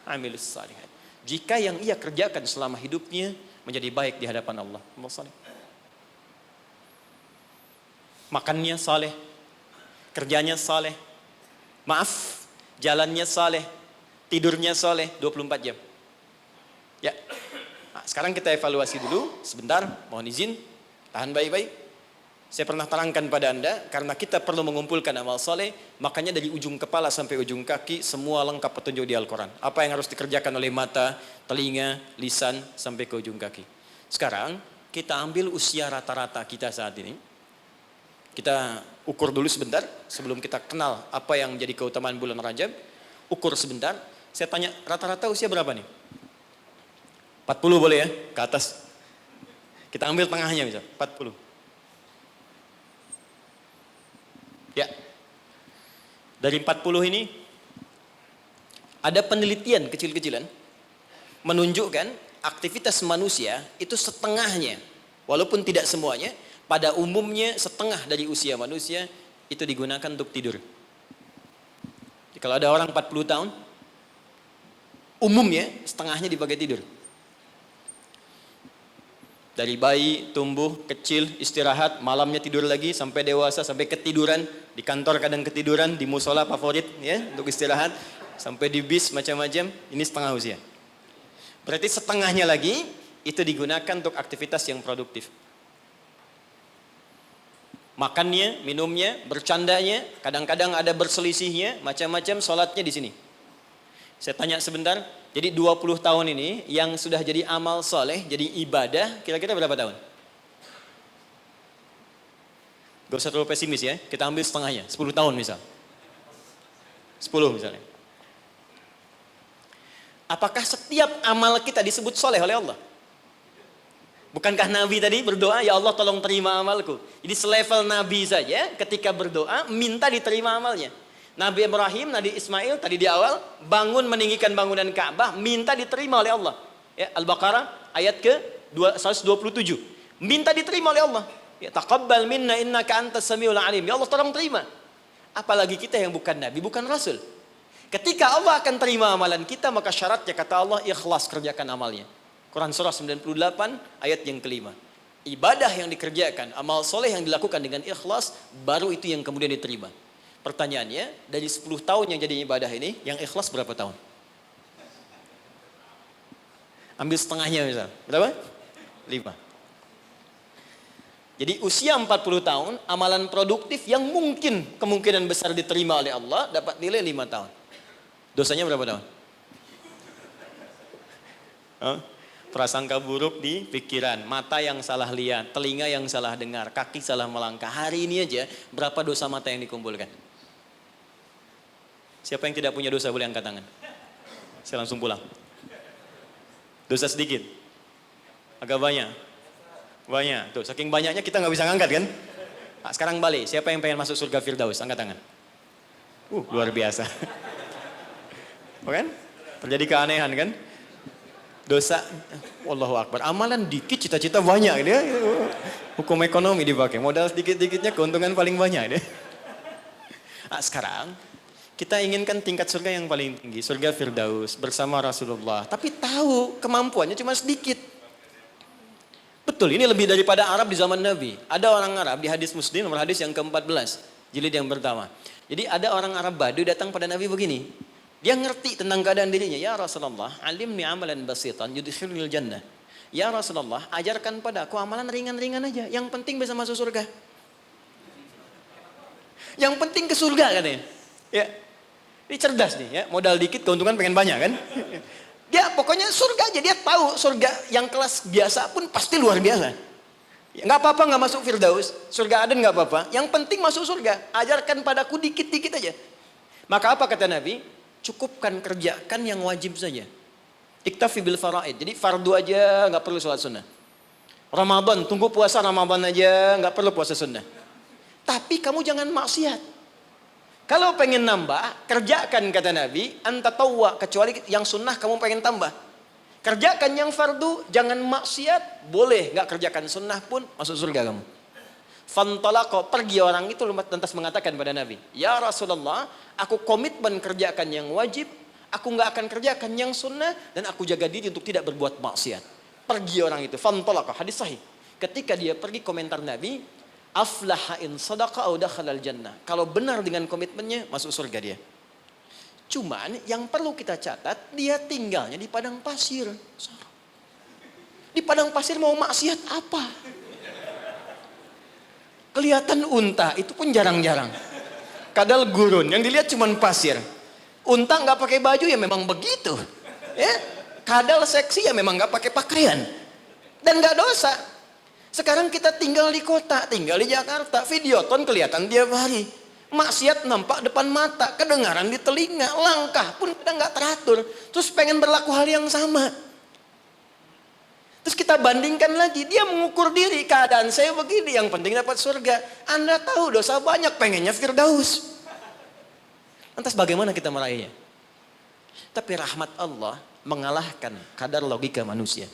amilus salihat. Jika yang ia kerjakan selama hidupnya menjadi baik di hadapan Allah. Makannya saleh, kerjanya saleh, maaf, jalannya saleh, tidurnya saleh 24 jam. Ya. Nah, sekarang kita evaluasi dulu sebentar, mohon izin, tahan baik-baik. Saya pernah terangkan pada Anda, karena kita perlu mengumpulkan amal soleh, makanya dari ujung kepala sampai ujung kaki, semua lengkap petunjuk di Al-Quran. Apa yang harus dikerjakan oleh mata, telinga, lisan, sampai ke ujung kaki. Sekarang, kita ambil usia rata-rata kita saat ini. Kita ukur dulu sebentar, sebelum kita kenal apa yang menjadi keutamaan bulan Rajab. Ukur sebentar, saya tanya, rata-rata usia berapa nih? 40 boleh ya, ke atas. Kita ambil tengahnya misal, 40. Ya, Dari 40 ini, ada penelitian kecil-kecilan menunjukkan aktivitas manusia itu setengahnya, walaupun tidak semuanya, pada umumnya setengah dari usia manusia itu digunakan untuk tidur. Jadi, kalau ada orang 40 tahun, umumnya setengahnya dipakai tidur. Dari bayi, tumbuh, kecil, istirahat, malamnya tidur lagi, sampai dewasa, sampai ketiduran, di kantor kadang ketiduran, di musola favorit ya untuk istirahat, sampai di bis macam-macam, ini setengah usia. Berarti setengahnya lagi itu digunakan untuk aktivitas yang produktif. Makannya, minumnya, bercandanya, kadang-kadang ada berselisihnya, macam-macam, sholatnya di sini. Saya tanya sebentar, jadi 20 tahun ini yang sudah jadi amal soleh, jadi ibadah, kira-kira berapa tahun? Gak usah terlalu pesimis ya, kita ambil setengahnya, 10 tahun misal. 10 misalnya. Apakah setiap amal kita disebut soleh oleh Allah? Bukankah Nabi tadi berdoa, ya Allah tolong terima amalku. Jadi selevel Nabi saja ketika berdoa, minta diterima amalnya. Nabi Ibrahim, Nabi Ismail tadi di awal bangun meninggikan bangunan Ka'bah, minta diterima oleh Allah. Ya, Al-Baqarah ayat ke 127. Minta diterima oleh Allah. Ya, taqabbal minna innaka antas samiul alim. Ya Allah tolong terima. Apalagi kita yang bukan nabi, bukan rasul. Ketika Allah akan terima amalan kita, maka syaratnya kata Allah ikhlas kerjakan amalnya. Quran surah 98 ayat yang kelima. Ibadah yang dikerjakan, amal soleh yang dilakukan dengan ikhlas, baru itu yang kemudian diterima. Pertanyaannya, dari 10 tahun yang jadi ibadah ini, yang ikhlas berapa tahun? Ambil setengahnya misal. Berapa? 5. Jadi usia 40 tahun, amalan produktif yang mungkin kemungkinan besar diterima oleh Allah, dapat nilai 5 tahun. Dosanya berapa tahun? Prasangka buruk di pikiran, mata yang salah lihat, telinga yang salah dengar, kaki salah melangkah. Hari ini aja, berapa dosa mata yang dikumpulkan? Siapa yang tidak punya dosa boleh angkat tangan. Saya langsung pulang. Dosa sedikit? Agak banyak? Banyak. Tuh, saking banyaknya kita nggak bisa ngangkat kan? Nah, sekarang balik. Siapa yang pengen masuk surga Firdaus? Angkat tangan. Luar biasa. Kan? Terjadi keanehan kan? Dosa, Wallahu Akbar. Amalan dikit, cita-cita banyak dia. Hukum ekonomi dipakai. Modal sedikit-dikitnya keuntungan paling banyak dia. Nah, sekarang kita inginkan tingkat surga yang paling tinggi, surga Firdaus bersama Rasulullah. Tapi tahu kemampuannya cuma sedikit. Betul, ini lebih daripada Arab di zaman Nabi. Ada orang Arab di hadis Muslim, nomor hadis yang ke-14, jilid yang pertama. Jadi ada orang Arab Badu datang pada Nabi begini. Dia ngerti tentang keadaan dirinya. Ya Rasulullah, alimni amalan basitan yudkhilul jannah. Ya Rasulullah, ajarkan padaku amalan ringan-ringan aja. Yang penting bisa masuk surga. Yang penting ke surga katanya. Ya. Ini cerdas nih ya, modal dikit keuntungan pengen banyak kan. Dia pokoknya surga aja, dia tahu surga yang kelas biasa pun pasti luar biasa. Ya, gak apa-apa gak masuk Firdaus, surga Aden gak apa-apa. Yang penting masuk surga, ajarkan padaku dikit-dikit aja. Maka apa kata Nabi? Cukupkan kerjakan yang wajib saja. Iktafi bil faraid, jadi fardu aja gak perlu sholat sunnah. Ramadan, tunggu puasa Ramadan aja gak perlu puasa sunnah. Tapi kamu jangan maksiat. Kalau pengen nambah, kerjakan kata Nabi, anta tawwa, kecuali yang sunnah kamu pengen tambah. Kerjakan yang fardu, jangan maksiat, boleh nggak kerjakan sunnah pun masuk surga kamu. Fantalaqa, pergi orang itu lantas mengatakan pada Nabi, ya Rasulullah, aku komitmen kerjakan yang wajib, aku nggak akan kerjakan yang sunnah, dan aku jaga diri untuk tidak berbuat maksiat. Pergi orang itu, fantalaqa, hadis sahih. Ketika dia pergi, komentar Nabi, aflaha in sadaqa au dakhalal jannah. Kalau benar dengan komitmennya, masuk surga dia. Cuman yang perlu kita catat, dia tinggalnya di padang pasir. Di padang pasir mau maksiat apa? Kelihatan unta, itu pun jarang-jarang. Kadal gurun, yang dilihat cuma pasir. Unta nggak pakai baju ya memang begitu. Ya, kadal seksi ya memang nggak pakai pakaian. Dan nggak dosa. Sekarang kita tinggal di kota, tinggal di Jakarta, videoton kelihatan tiap hari. Maksiat nampak depan mata, kedengaran di telinga, langkah pun kita nggak teratur. Terus pengen berlaku hal yang sama. Terus kita bandingkan lagi, dia mengukur diri, keadaan saya begini, yang penting dapat surga. Anda tahu dosa banyak, pengennya Firdaus. Lantas bagaimana kita meraihnya? Tapi rahmat Allah mengalahkan kadar logika manusia.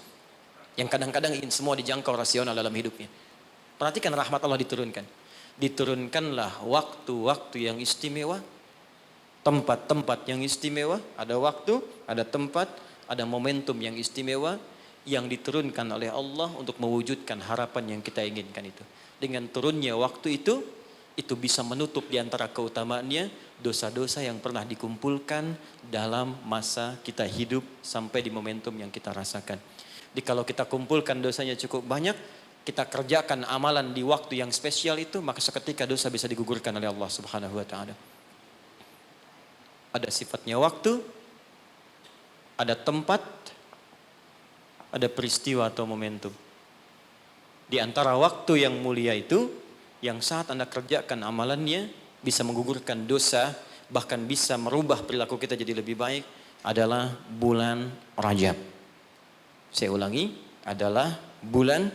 Yang kadang-kadang ingin semua dijangkau rasional dalam hidupnya. Perhatikan rahmat Allah diturunkan. Diturunkanlah waktu-waktu yang istimewa, tempat-tempat yang istimewa, ada waktu, ada tempat, ada momentum yang istimewa yang diturunkan oleh Allah untuk mewujudkan harapan yang kita inginkan itu. Dengan turunnya waktu itu bisa menutup di antara keutamaannya dosa-dosa yang pernah dikumpulkan dalam masa kita hidup sampai di momentum yang kita rasakan. Jadi kalau kita kumpulkan dosanya cukup banyak, kita kerjakan amalan di waktu yang spesial itu, maka seketika dosa bisa digugurkan oleh Allah Subhanahu wa taala. Ada sifatnya waktu, ada tempat, ada peristiwa atau momentum. Di antara waktu yang mulia itu, yang saat Anda kerjakan amalannya bisa menggugurkan dosa, bahkan bisa merubah perilaku kita jadi lebih baik, adalah bulan Rajab. Saya ulangi, adalah bulan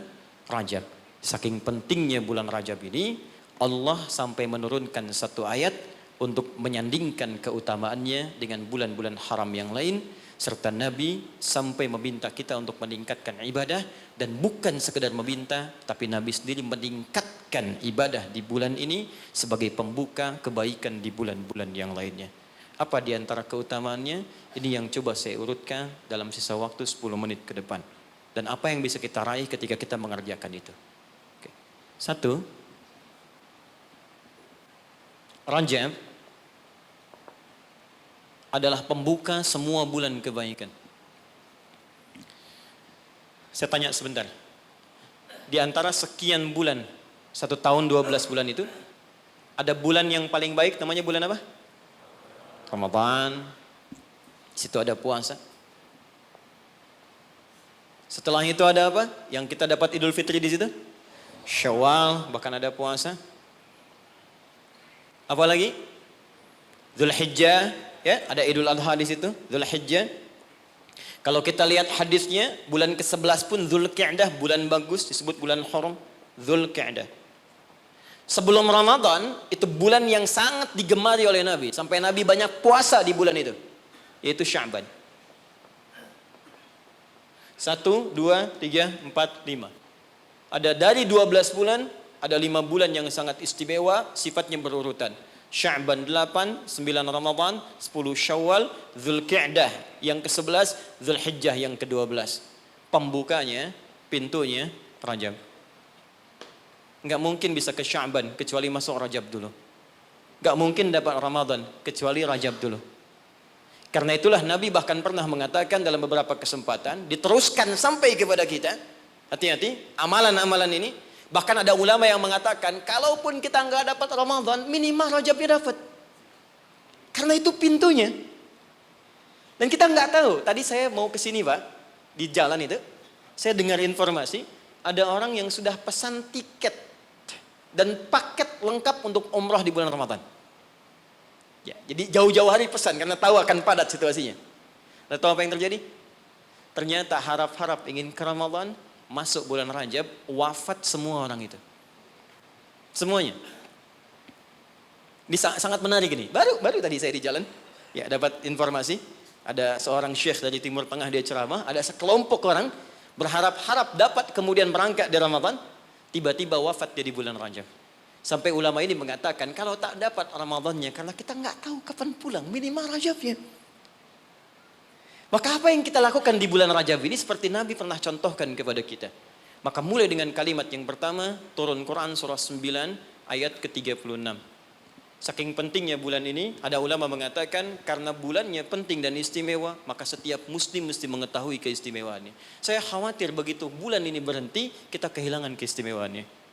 Rajab. Saking pentingnya bulan Rajab ini, Allah sampai menurunkan satu ayat untuk menyandingkan keutamaannya dengan bulan-bulan haram yang lain, serta Nabi sampai meminta kita untuk meningkatkan ibadah, dan bukan sekedar meminta, tapi Nabi sendiri meningkatkan ibadah di bulan ini sebagai pembuka kebaikan di bulan-bulan yang lainnya. Apa di antara keutamaannya? Ini yang coba saya urutkan dalam sisa waktu 10 menit ke depan. Dan apa yang bisa kita raih ketika kita mengerjakan itu. Oke. 1. Rajab adalah pembuka semua bulan kebaikan. Saya tanya sebentar. Di antara sekian bulan, 1 tahun 12 bulan itu, ada bulan yang paling baik, namanya bulan apa? Ramadan. Situ ada puasa. Setelah itu ada apa? Yang kita dapat Idul Fitri di situ? Syawal, bahkan ada puasa. Apa lagi? Dzulhijjah, ya, ada Idul Adha di situ, Dzulhijjah. Kalau kita lihat hadisnya, bulan ke-11 pun Dzulqa'dah, bulan bagus, disebut bulan haram, Dzulqa'dah. Sebelum Ramadan, itu bulan yang sangat digemari oleh Nabi. Sampai Nabi banyak puasa di bulan itu. Yaitu Sya'ban. 1, 2, 3, 4, 5. Ada dari 12 bulan, ada 5 bulan yang sangat istimewa, sifatnya berurutan. Sya'ban 8, 9 Ramadan, 10 Syawal, Dzulqa'dah yang ke-11, Dzulhijjah yang ke-12. Pembukanya, pintunya Rajab. Enggak mungkin bisa ke Sya'ban kecuali masuk Rajab dulu. Enggak mungkin dapat Ramadan kecuali Rajab dulu. Karena itulah Nabi bahkan pernah mengatakan dalam beberapa kesempatan, diteruskan sampai kepada kita, hati-hati, amalan-amalan ini. Bahkan ada ulama yang mengatakan, kalaupun kita enggak dapat Ramadan, minimal Rajabnya dapat. Karena itu pintunya. Dan kita enggak tahu, tadi saya mau ke sini Pak, di jalan itu, saya dengar informasi, ada orang yang sudah pesan tiket dan paket lengkap untuk umrah di bulan Ramadan. Ya, jadi jauh-jauh hari pesan karena tahu akan padat situasinya. Dan tahu apa yang terjadi? Ternyata harap-harap ingin ke Ramadan, masuk bulan Rajab, wafat semua orang itu. Semuanya. Ini sangat menarik ini. Baru tadi saya di jalan, ya dapat informasi, ada seorang syekh dari Timur Tengah, dia ceramah, ada sekelompok orang berharap-harap dapat kemudian berangkat di Ramadan, tiba-tiba wafat dia di bulan Rajab. Sampai ulama ini mengatakan, kalau tak dapat Ramadannya, karena kita nggak tahu kapan pulang, minimal Rajabnya. Maka apa yang kita lakukan di bulan Rajab ini seperti Nabi pernah contohkan kepada kita. Maka mulai dengan kalimat yang pertama, turun Quran surah 9 ayat ke-36. Saking pentingnya bulan ini, ada ulama mengatakan karena bulannya penting dan istimewa, maka setiap muslim mesti mengetahui keistimewaannya. Saya khawatir begitu bulan ini berhenti, kita kehilangan keistimewaannya.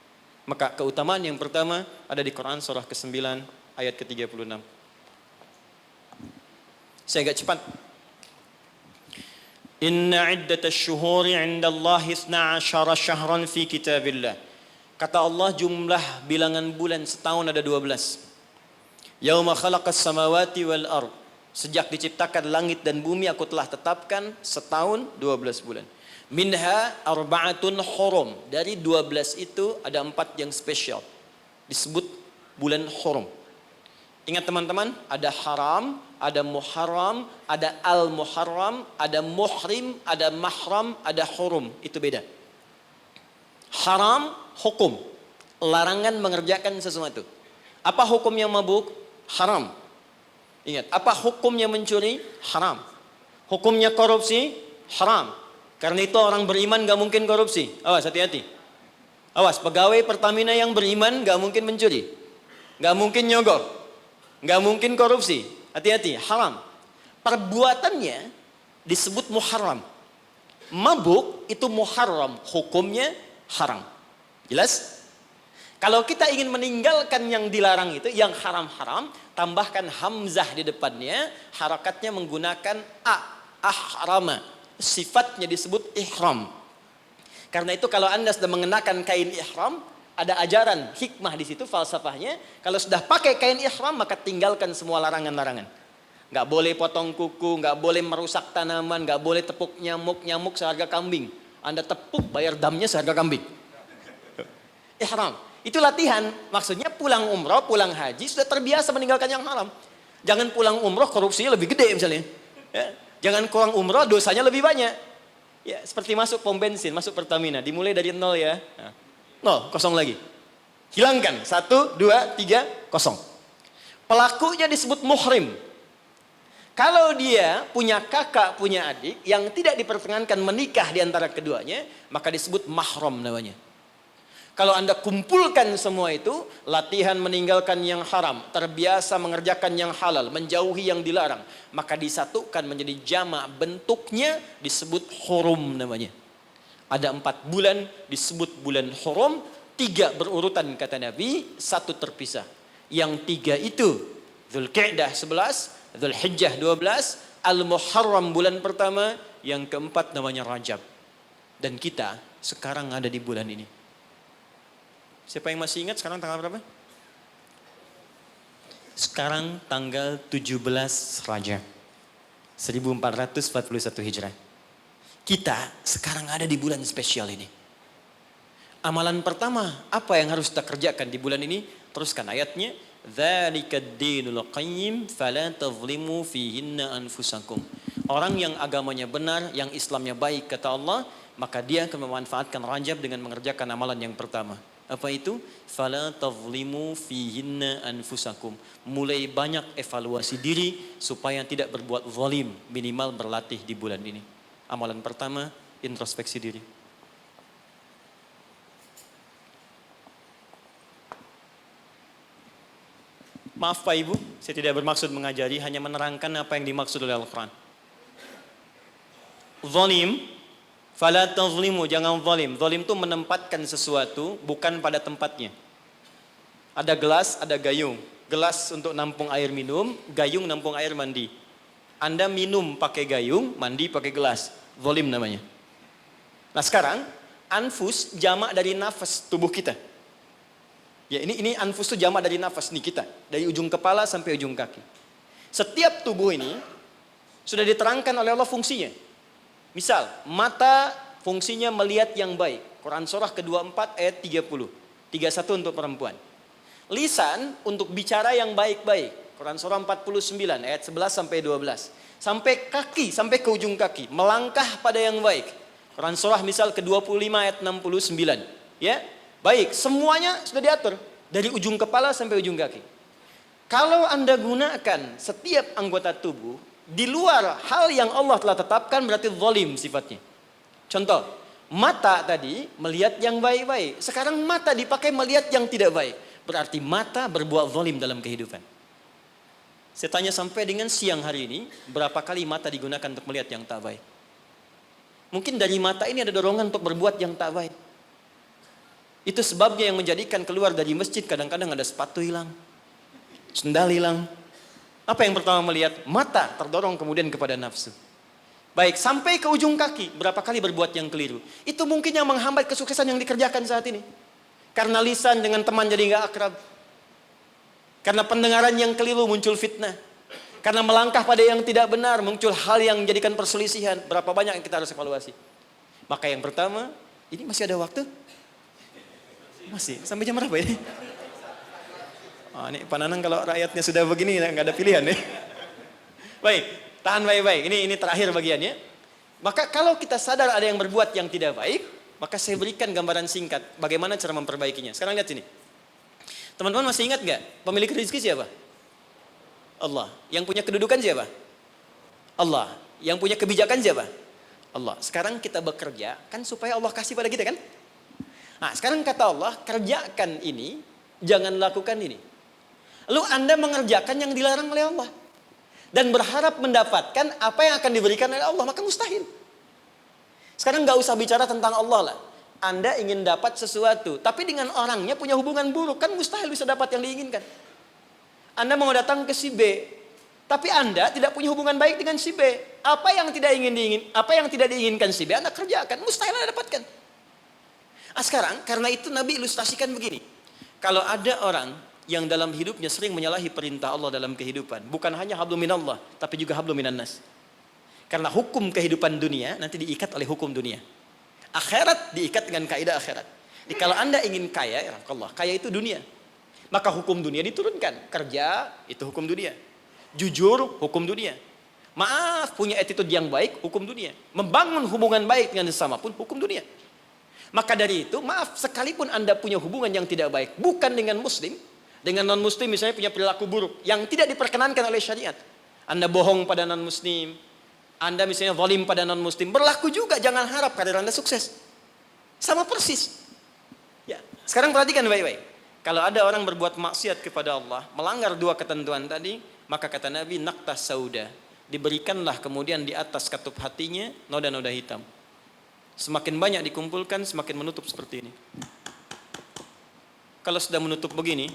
Maka keutamaan yang pertama ada di Quran surah ke-9 ayat ke-36. Saya agak cepat. Inna iddatash syuhuri 'indallahi 12 syahran fi kitabillah. Kata Allah, jumlah bilangan bulan setahun ada 12. Yauma khalaqas samawati wal ard. Sejak diciptakan langit dan bumi aku telah tetapkan setahun 12 bulan. Minha arba'atun hurum. Dari 12 itu ada 4 yang spesial. Disebut bulan hurum. Ingat teman-teman, ada haram, ada muharram, ada al-muharram, ada muhrim, ada mahram, ada hurum. Itu beda. Haram, hukum. Larangan mengerjakan sesuatu. Apa hukumnya mabuk? Haram. Ingat, apa hukumnya mencuri? Haram. Hukumnya korupsi? Haram. Karena itu orang beriman gak mungkin korupsi. Awas, hati-hati. Awas, pegawai Pertamina yang beriman gak mungkin mencuri. Gak mungkin nyogok. Gak mungkin korupsi. Hati-hati, haram. Perbuatannya disebut muharram. Mabuk itu muharram, hukumnya haram. Jelas? Kalau kita ingin meninggalkan yang dilarang itu, yang haram-haram, tambahkan hamzah di depannya, harakatnya menggunakan ahrama. Sifatnya disebut ihram. Karena itu kalau Anda sudah mengenakan kain ihram, ada ajaran hikmah di situ, falsafahnya. Kalau sudah pakai kain ihram, maka tinggalkan semua larangan-larangan. Nggak boleh potong kuku, nggak boleh merusak tanaman, nggak boleh tepuk nyamuk seharga kambing. Anda tepuk, bayar damnya seharga kambing. Ihram. Itu latihan. Maksudnya pulang umroh, pulang haji, sudah terbiasa meninggalkan yang haram. Jangan pulang umroh, korupsinya lebih gede misalnya. Ya. Jangan kurang umroh, dosanya lebih banyak. Ya, seperti masuk pom bensin, masuk Pertamina. Dimulai dari 0 ya. Nah, 0, kosong lagi. Hilangkan. 1, 2, 3, kosong. Pelakunya disebut muhrim. Kalau dia punya kakak, punya adik yang tidak diperkenankan menikah di antara keduanya, maka disebut mahram namanya. Kalau Anda kumpulkan semua itu, latihan meninggalkan yang haram, terbiasa mengerjakan yang halal, menjauhi yang dilarang, maka disatukan menjadi jamak, bentuknya disebut hurum namanya. Ada 4 bulan disebut bulan hurum, 3 berurutan kata Nabi, 1 terpisah. Yang 3 itu Dzulqa'dah 11, Dzulhijjah 12, Al-Muharram bulan pertama, yang keempat namanya Rajab. Dan kita sekarang ada di bulan ini. Siapa yang masih ingat sekarang tanggal berapa? Sekarang tanggal 17 Rajab 1441 Hijrah. Kita sekarang ada di bulan spesial ini. Amalan pertama, apa yang harus kita kerjakan di bulan ini? Teruskan ayatnya. Dzalikad dinul qayyim fala tadhlimu fihinna anfusakum. Orang yang agamanya benar, yang Islamnya baik kata Allah, maka dia akan memanfaatkan Rajab dengan mengerjakan amalan yang pertama. Apa itu? Fala tadhlimu fihinna anfusakum. Mulai banyak evaluasi diri supaya tidak berbuat zalim, minimal berlatih di bulan ini. Amalan pertama, introspeksi diri. Maaf Pak Ibu, saya tidak bermaksud mengajari, hanya menerangkan apa yang dimaksud oleh Al-Quran. Zalim, fala tazlimu, jangan zalim. Zalim itu menempatkan sesuatu bukan pada tempatnya. Ada gelas, ada gayung. Gelas untuk nampung air minum, gayung nampung air mandi. Anda minum pakai gayung, mandi pakai gelas. Zalim namanya. Nah sekarang, anfus jamak dari nafas tubuh kita. Ya ini anfus itu jamak dari nafas nih kita. Dari ujung kepala sampai ujung kaki. Setiap tubuh ini sudah diterangkan oleh Allah fungsinya. Misal, mata fungsinya melihat yang baik. Quran surah ke-24 ayat 30. 31 untuk perempuan. Lisan untuk bicara yang baik-baik. Quran surah 49 ayat 11 sampai 12. Sampai kaki, sampai ke ujung kaki. Melangkah pada yang baik. Quran surah misal ke-25 ayat 69. Ya, baik, semuanya sudah diatur. Dari ujung kepala sampai ujung kaki. Kalau Anda gunakan setiap anggota tubuh di luar hal yang Allah telah tetapkan, berarti zalim sifatnya. Contoh, mata tadi melihat yang baik-baik. Sekarang mata dipakai melihat yang tidak baik. Berarti mata berbuat zalim dalam kehidupan. Saya tanya sampai dengan siang hari ini, berapa kali mata digunakan untuk melihat yang tak baik? Mungkin dari mata ini ada dorongan untuk berbuat yang tak baik. Itu sebabnya yang menjadikan keluar dari masjid kadang-kadang ada sepatu hilang, sendal hilang. Apa yang pertama melihat? Mata terdorong kemudian kepada nafsu. Baik, sampai ke ujung kaki, berapa kali berbuat yang keliru. Itu mungkin yang menghambat kesuksesan yang dikerjakan saat ini. Karena lisan dengan teman jadi gak akrab. Karena pendengaran yang keliru muncul fitnah. Karena melangkah pada yang tidak benar muncul hal yang menjadikan perselisihan. Berapa banyak yang kita harus evaluasi. Maka yang pertama, ini masih ada waktu? Masih, sampai jam berapa ini? Ini Pak Nanang kalau rakyatnya sudah begini nggak ada pilihan ya. Baik, tahan baik-baik. Ini terakhir bagiannya. Maka kalau kita sadar ada yang berbuat yang tidak baik, maka saya berikan gambaran singkat bagaimana cara memperbaikinya. Sekarang lihat sini. Teman-teman masih ingat nggak pemilik rezeki siapa? Allah. Yang punya kedudukan siapa? Allah. Yang punya kebijakan siapa? Allah. Sekarang kita bekerja kan supaya Allah kasih pada kita kan? Nah, sekarang kata Allah, kerjakan ini, jangan lakukan ini. Lalu Anda mengerjakan yang dilarang oleh Allah dan berharap mendapatkan apa yang akan diberikan oleh Allah, maka mustahil. Sekarang nggak usah bicara tentang Allah lah. Anda ingin dapat sesuatu, tapi dengan orangnya punya hubungan buruk, kan mustahil bisa dapat yang diinginkan. Anda mau datang ke si B, tapi Anda tidak punya hubungan baik dengan si B. Apa yang tidak diinginkan si B, Anda kerjakan, mustahil Anda dapatkan. Sekarang karena itu Nabi ilustrasikan begini. Kalau ada orang yang dalam hidupnya sering menyalahi perintah Allah dalam kehidupan, bukan hanya hablum minallah, tapi juga hablum minan nas. Karena hukum kehidupan dunia nanti diikat oleh hukum dunia. Akhirat diikat dengan kaidah akhirat. Jadi kalau Anda ingin kaya, ya Allah, kaya itu dunia. Maka hukum dunia diturunkan. Kerja itu hukum dunia. Jujur hukum dunia. Maaf, punya attitude yang baik hukum dunia. Membangun hubungan baik dengan sesama pun hukum dunia. Maka dari itu, maaf, sekalipun Anda punya hubungan yang tidak baik, bukan dengan muslim, dengan non-muslim misalnya punya perilaku buruk yang tidak diperkenankan oleh syariat. Anda bohong pada non-muslim, Anda misalnya zalim pada non-muslim, berlaku juga, jangan harap karir Anda sukses. Sama persis. Ya, sekarang perhatikan baik-baik. Kalau ada orang berbuat maksiat kepada Allah, melanggar dua ketentuan tadi, maka kata Nabi, naqtas sauda, diberikanlah kemudian di atas katup hatinya noda-noda hitam. Semakin banyak dikumpulkan, semakin menutup seperti ini. Kalau sudah menutup begini,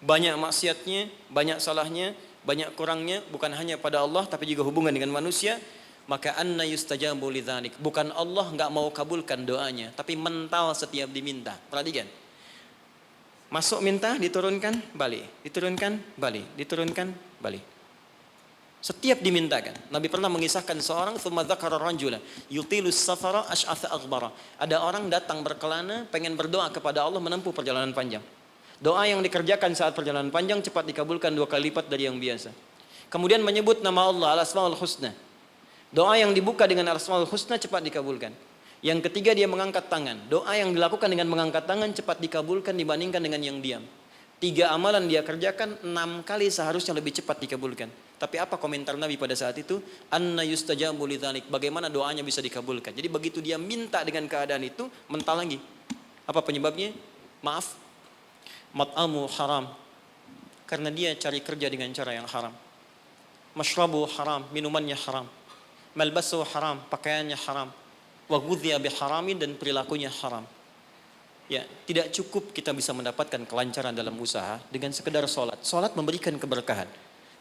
banyak maksiatnya, banyak salahnya, banyak kurangnya, bukan hanya pada Allah, tapi juga hubungan dengan manusia, maka anna yustajabu lidzalik. Bukan Allah nggak mau kabulkan doanya, tapi mental setiap diminta. Perhatikan. Masuk minta, diturunkan, balik. Diturunkan, balik. Diturunkan, balik. Setiap dimintakan. Nabi pernah mengisahkan seorang thumma dzakara rajula yutilus safara asy'atha aghbara. Ada orang datang berkelana pengen berdoa kepada Allah menempuh perjalanan panjang. Doa yang dikerjakan saat perjalanan panjang cepat dikabulkan 2 kali lipat dari yang biasa. Kemudian menyebut nama Allah al-asmaul husna. Doa yang dibuka dengan al-asmaul husna cepat dikabulkan. Yang ketiga dia mengangkat tangan. Doa yang dilakukan dengan mengangkat tangan cepat dikabulkan dibandingkan dengan yang diam. 3 amalan dia kerjakan 6 kali seharusnya lebih cepat dikabulkan. Tapi apa komentar Nabi pada saat itu? Anna yustajabu lidzalik. Bagaimana doanya bisa dikabulkan? Jadi begitu dia minta dengan keadaan itu, mental lagi. Apa penyebabnya? Maaf. Mat'amu haram. Karena dia cari kerja dengan cara yang haram. Mashrabu haram, minumannya haram. Malbasu haram, pakaiannya haram. Wa ghudhiya biharamin, dan perilakunya haram. Ya, tidak cukup kita bisa mendapatkan kelancaran dalam usaha dengan sekedar sholat. Sholat memberikan keberkahan,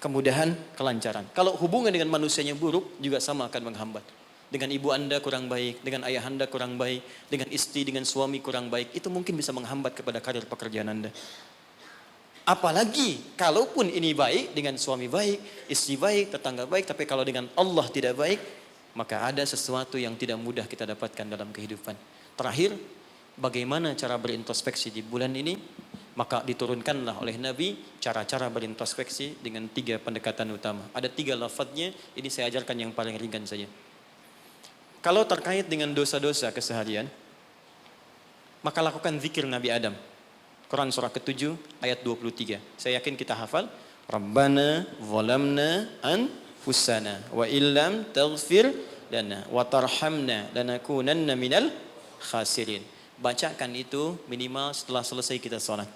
kemudahan, kelancaran. Kalau hubungan dengan manusianya buruk, juga sama akan menghambat. Dengan ibu Anda kurang baik, dengan ayah Anda kurang baik, dengan istri, dengan suami kurang baik, itu mungkin bisa menghambat kepada karir pekerjaan Anda. Apalagi kalaupun ini baik, dengan suami baik, istri baik, tetangga baik, tapi kalau dengan Allah tidak baik, maka ada sesuatu yang tidak mudah kita dapatkan dalam kehidupan. Terakhir, bagaimana cara berintrospeksi di bulan ini? Maka diturunkanlah oleh Nabi cara-cara berintrospeksi dengan 3 pendekatan utama. Ada 3 lafadznya, ini saya ajarkan yang paling ringan saja. Kalau terkait dengan dosa-dosa keseharian, maka lakukan zikir Nabi Adam. Quran surah ke-7 ayat 23. Saya yakin kita hafal. Rabbana zalamna anfusana wa illam taghfir lana wa tarhamna lanakunanna minal khasirin. Bacakan itu minimal setelah selesai kita salat.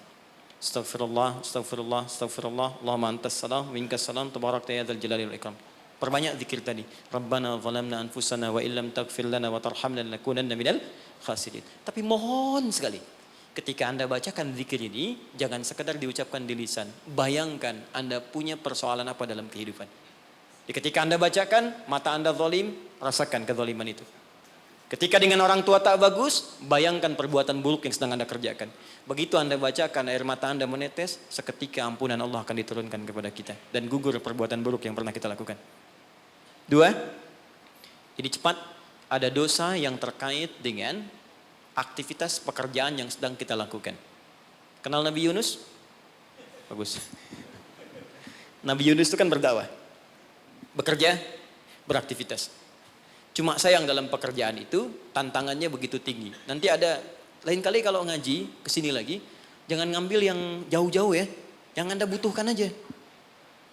Astaghfirullah, astaghfirullah, astaghfirullah. Allahumma antas salam, minkas salam, tabarakta ya dzal jalali wal ikram. Perbanyak zikir tadi. Rabbana zalamna anfusana wa illam taghfir lana wa tarhamna lanakunanna minal khasirin. Tapi mohon sekali, ketika Anda bacakan zikir ini, jangan sekedar diucapkan di lisan. Bayangkan Anda punya persoalan apa dalam kehidupan. Jadi ketika Anda bacakan, mata Anda zalim, rasakan kezaliman itu. Ketika dengan orang tua tak bagus, bayangkan perbuatan buruk yang sedang Anda kerjakan. Begitu Anda bacakan, air mata Anda menetes, seketika ampunan Allah akan diturunkan kepada kita. Dan gugur perbuatan buruk yang pernah kita lakukan. 2, ini cepat, ada dosa yang terkait dengan aktivitas pekerjaan yang sedang kita lakukan. Kenal Nabi Yunus? Bagus. Nabi Yunus itu kan berdakwah. Bekerja, beraktivitas. Cuma sayang dalam pekerjaan itu tantangannya begitu tinggi. Nanti ada, lain kali kalau ngaji kesini lagi, jangan ngambil yang jauh-jauh ya. Yang Anda butuhkan aja.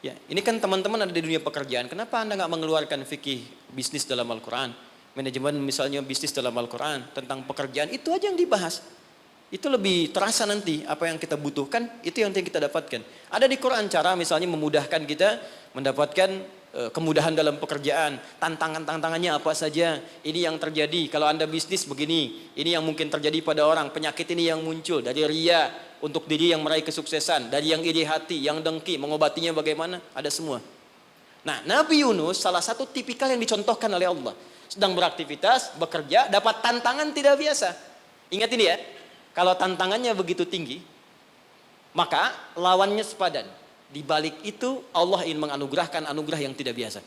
Ya, ini kan teman-teman ada di dunia pekerjaan. Kenapa Anda nggak mengeluarkan fikih bisnis dalam Al-Quran? Manajemen misalnya bisnis dalam Al-Quran. Tentang pekerjaan, itu aja yang dibahas. Itu lebih terasa nanti apa yang kita butuhkan, itu yang kita dapatkan. Ada di Quran cara misalnya memudahkan kita mendapatkan kemudahan dalam pekerjaan, tantangannya apa saja, ini yang terjadi kalau Anda bisnis begini, ini yang mungkin terjadi pada orang, penyakit ini yang muncul dari ria untuk diri yang meraih kesuksesan, dari yang iri hati, yang dengki, mengobatinya bagaimana, ada semua. Nah, Nabi Yunus salah satu tipikal yang dicontohkan oleh Allah, sedang beraktivitas, bekerja, dapat tantangan tidak biasa. Ingat ini ya, kalau tantangannya begitu tinggi, maka lawannya sepadan. Di balik itu Allah ingin menganugerahkan anugerah yang tidak biasa.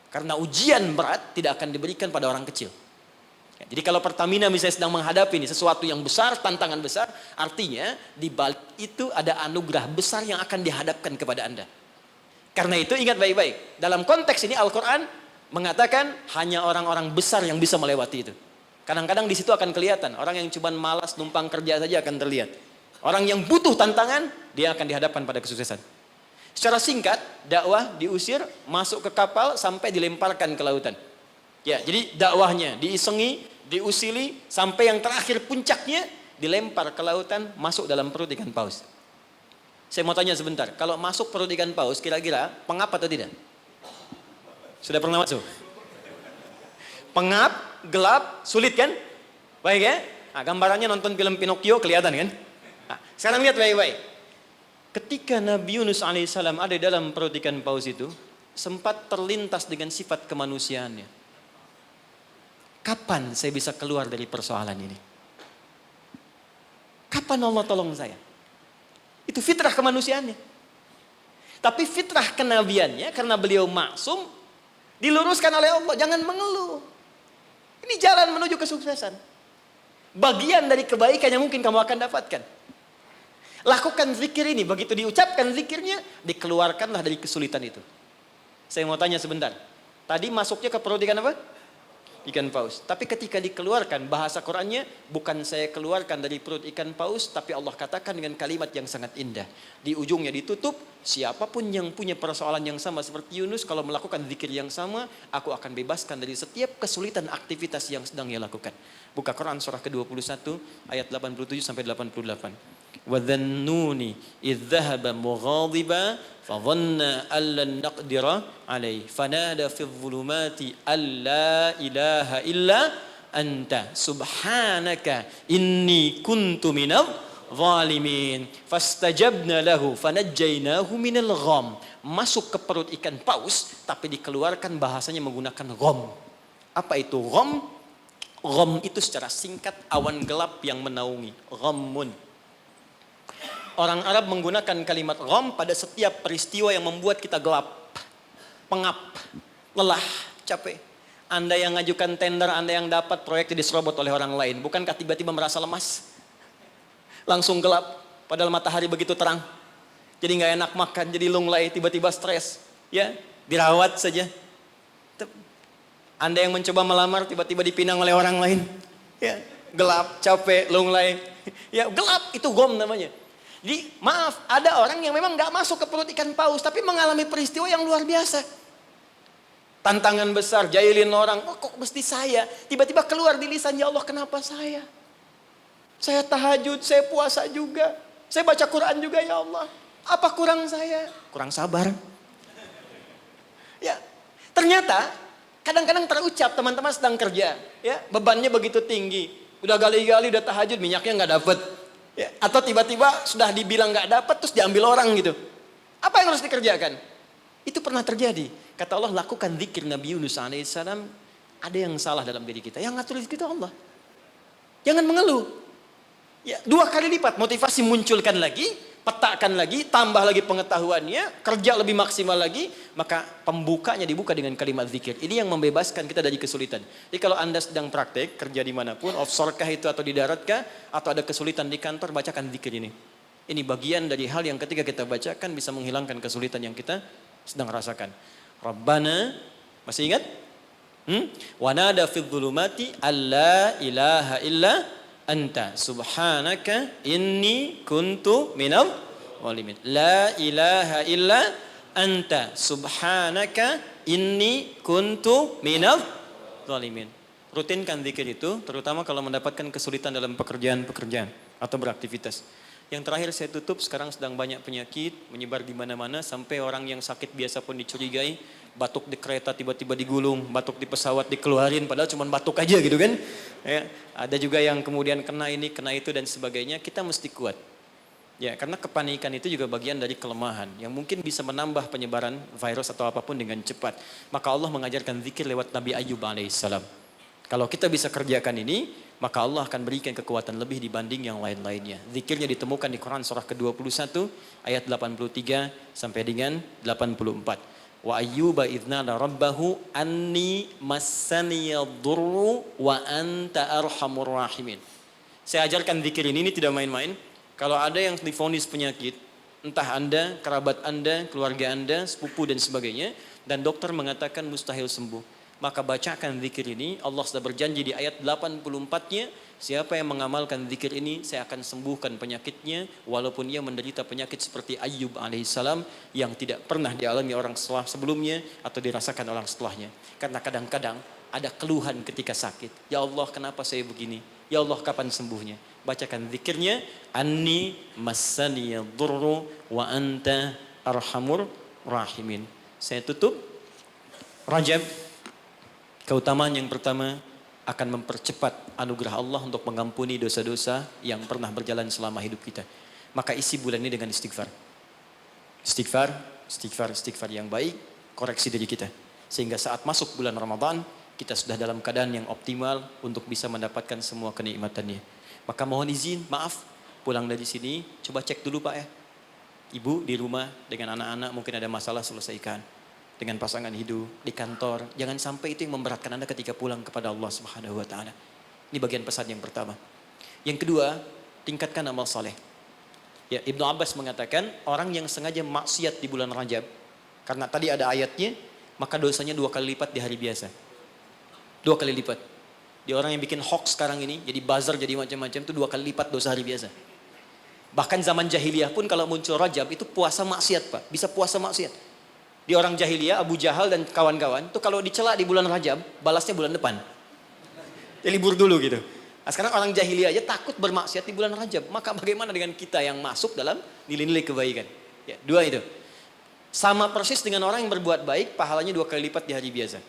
Karena ujian berat tidak akan diberikan pada orang kecil. Ya, jadi kalau Pertamina misalnya sedang menghadapi ini sesuatu yang besar, tantangan besar, artinya di balik itu ada anugerah besar yang akan dihadapkan kepada Anda. Karena itu ingat baik-baik. Dalam konteks ini Al-Quran mengatakan hanya orang-orang besar yang bisa melewati itu. Kadang-kadang di situ akan kelihatan. Orang yang cuma malas numpang kerja saja akan terlihat. Orang yang butuh tantangan, dia akan dihadapkan pada kesuksesan. Secara singkat, dakwah diusir, masuk ke kapal sampai dilemparkan ke lautan. Ya, jadi dakwahnya diisengi, diusili, sampai yang terakhir puncaknya dilempar ke lautan, masuk dalam perut ikan paus. Saya mau tanya sebentar, kalau masuk perut ikan paus, kira-kira pengap atau tidak? Sudah pernah masuk? Pengap, gelap, sulit kan? Baik ya? Nah, gambarannya nonton film Pinocchio kelihatan kan? Nah, sekarang lihat baik-baik. Ketika Nabi Yunus alaihissalam ada dalam perut ikan paus itu, sempat terlintas dengan sifat kemanusiaannya. Kapan saya bisa keluar dari persoalan ini? Kapan Allah tolong saya? Itu fitrah kemanusiaannya. Tapi fitrah kenabiannya, karena beliau maksum, diluruskan oleh Allah. Jangan mengeluh. Ini jalan menuju kesuksesan. Bagian dari kebaikan yang mungkin kamu akan dapatkan. Lakukan zikir ini, begitu diucapkan zikirnya, dikeluarkanlah dari kesulitan itu. Saya mau tanya sebentar. Tadi masuknya ke perut ikan apa? Ikan paus. Tapi ketika dikeluarkan, bahasa Qurannya, bukan saya keluarkan dari perut ikan paus, tapi Allah katakan dengan kalimat yang sangat indah. Di ujungnya ditutup, siapapun yang punya persoalan yang sama seperti Yunus, kalau melakukan zikir yang sama, aku akan bebaskan dari setiap kesulitan aktivitas yang sedang ia lakukan. Buka Quran surah ke-21, ayat 87 sampai 88. وَذَنُّونِ إِذْ ذَهَبَ مُغَاضِبًا فَظَنَّ أَن لَّن نَّقْدِرَ عَلَيْهِ فَنَادَى فِي الظُّلُمَاتِ أَن لَّا إِلَٰهَ إِلَّا أَنتَ سُبْحَانَكَ إِنِّي كُنتُ مِنَ الظَّالِمِينَ فَاسْتَجَبْنَا لَهُ فَنَجَّيْنَاهُ مِنَ الْغَمِّ. Masuk ke perut ikan paus, tapi dikeluarkan bahasanya menggunakan gham. Apa itu gham? Gham itu secara singkat awan gelap yang menaungi. Ghammun. Orang Arab menggunakan kalimat gham pada setiap peristiwa yang membuat kita gelap, pengap, lelah, capek. Anda yang ngajukan tender, Anda yang dapat proyek diserobot oleh orang lain. Bukankah tiba-tiba merasa lemas? Langsung gelap, padahal matahari begitu terang. Jadi nggak enak makan, jadi lunglai, tiba-tiba stres. Ya, dirawat saja. Anda yang mencoba melamar, tiba-tiba dipinang oleh orang lain. Ya, gelap, capek, lunglai. Ya, gelap, itu gham namanya. Jadi maaf, ada orang yang memang gak masuk ke perut ikan paus, tapi mengalami peristiwa yang luar biasa. Tantangan besar, jahilin orang, oh, kok mesti saya? Tiba-tiba keluar di lisan, ya Allah kenapa saya? Saya tahajud, saya puasa juga. Saya baca Quran juga ya Allah. Apa kurang saya? Kurang sabar. Ya, ternyata kadang-kadang terucap teman-teman sedang kerja. Ya, bebannya begitu tinggi. Udah gali-gali, udah tahajud, minyaknya gak dapet. Ya, atau tiba-tiba sudah dibilang gak dapat terus diambil orang gitu. Apa yang harus dikerjakan? Itu pernah terjadi. Kata Allah, lakukan zikir Nabi Yunus alaihissalam. Ada yang salah dalam diri kita. Yang ngatur itu Allah. Jangan mengeluh. Ya, 2 kali lipat motivasi munculkan lagi, petakan lagi, tambah lagi pengetahuannya, kerja lebih maksimal lagi, maka pembukanya dibuka dengan kalimat zikir. Ini yang membebaskan kita dari kesulitan. Jadi kalau Anda sedang praktek, kerja dimanapun, offshore kah itu atau di darat kah, atau ada kesulitan di kantor, bacakan zikir ini. Ini bagian dari hal yang ketika kita bacakan bisa menghilangkan kesulitan yang kita sedang rasakan. Rabbana, masih ingat? Wa nada fil dhulumati alla ilaha illa anta subhanaka inni kuntu minal zalimin. La ilaha illa anta subhanaka inni kuntu minal zalimin. Rutinkan zikir itu, terutama kalau mendapatkan kesulitan dalam pekerjaan-pekerjaan atau beraktivitas. Yang terakhir saya tutup, sekarang sedang banyak penyakit menyebar di mana-mana sampai orang yang sakit biasa pun dicurigai, batuk di kereta tiba-tiba digulung, batuk di pesawat dikeluarin padahal cuma batuk aja gitu kan. Ya, ada juga yang kemudian kena ini, kena itu dan sebagainya. Kita mesti kuat. Ya, karena kepanikan itu juga bagian dari kelemahan yang mungkin bisa menambah penyebaran virus atau apapun dengan cepat. Maka Allah mengajarkan zikir lewat Nabi Ayyub alaihissalam. Kalau kita bisa kerjakan ini, maka Allah akan berikan kekuatan lebih dibanding yang lain-lainnya. Zikirnya ditemukan di Quran surah ke-21 ayat 83 sampai dengan 84. Wa ayyuba idznada rabbahu anni massaniyadurru wa anta arhamur rahimin. Saya ajarkan zikir ini tidak main-main. Kalau ada yang divonis penyakit, entah Anda, kerabat Anda, keluarga Anda, sepupu dan sebagainya, dan dokter mengatakan mustahil sembuh, maka bacakan zikir ini. Allah sudah berjanji di ayat 84-nya, siapa yang mengamalkan zikir ini, saya akan sembuhkan penyakitnya, walaupun ia menderita penyakit seperti Ayyub alaihissalam yang tidak pernah dialami orang sebelumnya atau dirasakan orang setelahnya. Karena kadang-kadang ada keluhan ketika sakit. Ya Allah, kenapa saya begini? Ya Allah, kapan sembuhnya? Bacakan zikirnya, anni massaniyadurru wa anta arhamur rahimin. Saya tutup. Rajab, keutamaan yang pertama akan mempercepat anugerah Allah untuk mengampuni dosa-dosa yang pernah berjalan selama hidup kita. Maka isi bulan ini dengan istighfar. Istighfar yang baik, koreksi diri kita. Sehingga saat masuk bulan Ramadan, kita sudah dalam keadaan yang optimal untuk bisa mendapatkan semua kenikmatannya. Maka mohon izin, maaf, pulang dari sini, coba cek dulu Pak ya. Ibu di rumah dengan anak-anak mungkin ada masalah, selesaikan. Dengan pasangan hidup, di kantor. Jangan sampai itu yang memberatkan Anda ketika pulang kepada Allah Subhanahu wa taala. Ini bagian pesan yang pertama. Yang kedua, tingkatkan amal saleh. Ya, Ibnu Abbas mengatakan, orang yang sengaja maksiat di bulan Rajab, karena tadi ada ayatnya, maka dosanya 2 kali lipat di hari biasa. 2 kali lipat. Di orang yang bikin hoax sekarang ini, jadi buzzer, jadi macam-macam, itu 2 kali lipat dosa hari biasa. Bahkan zaman jahiliyah pun kalau muncul Rajab, itu puasa maksiat Pak. Bisa puasa maksiat. Di orang jahiliyah, Abu Jahal dan kawan-kawan, itu kalau dicela di bulan Rajab, balasnya bulan depan. Ya libur dulu gitu. Nah, sekarang orang jahiliyah aja takut bermaksiat di bulan Rajab. Maka bagaimana dengan kita yang masuk dalam nilai-nilai kebaikan? Ya, 2 itu. Sama persis dengan orang yang berbuat baik, pahalanya 2 kali lipat di hari biasa.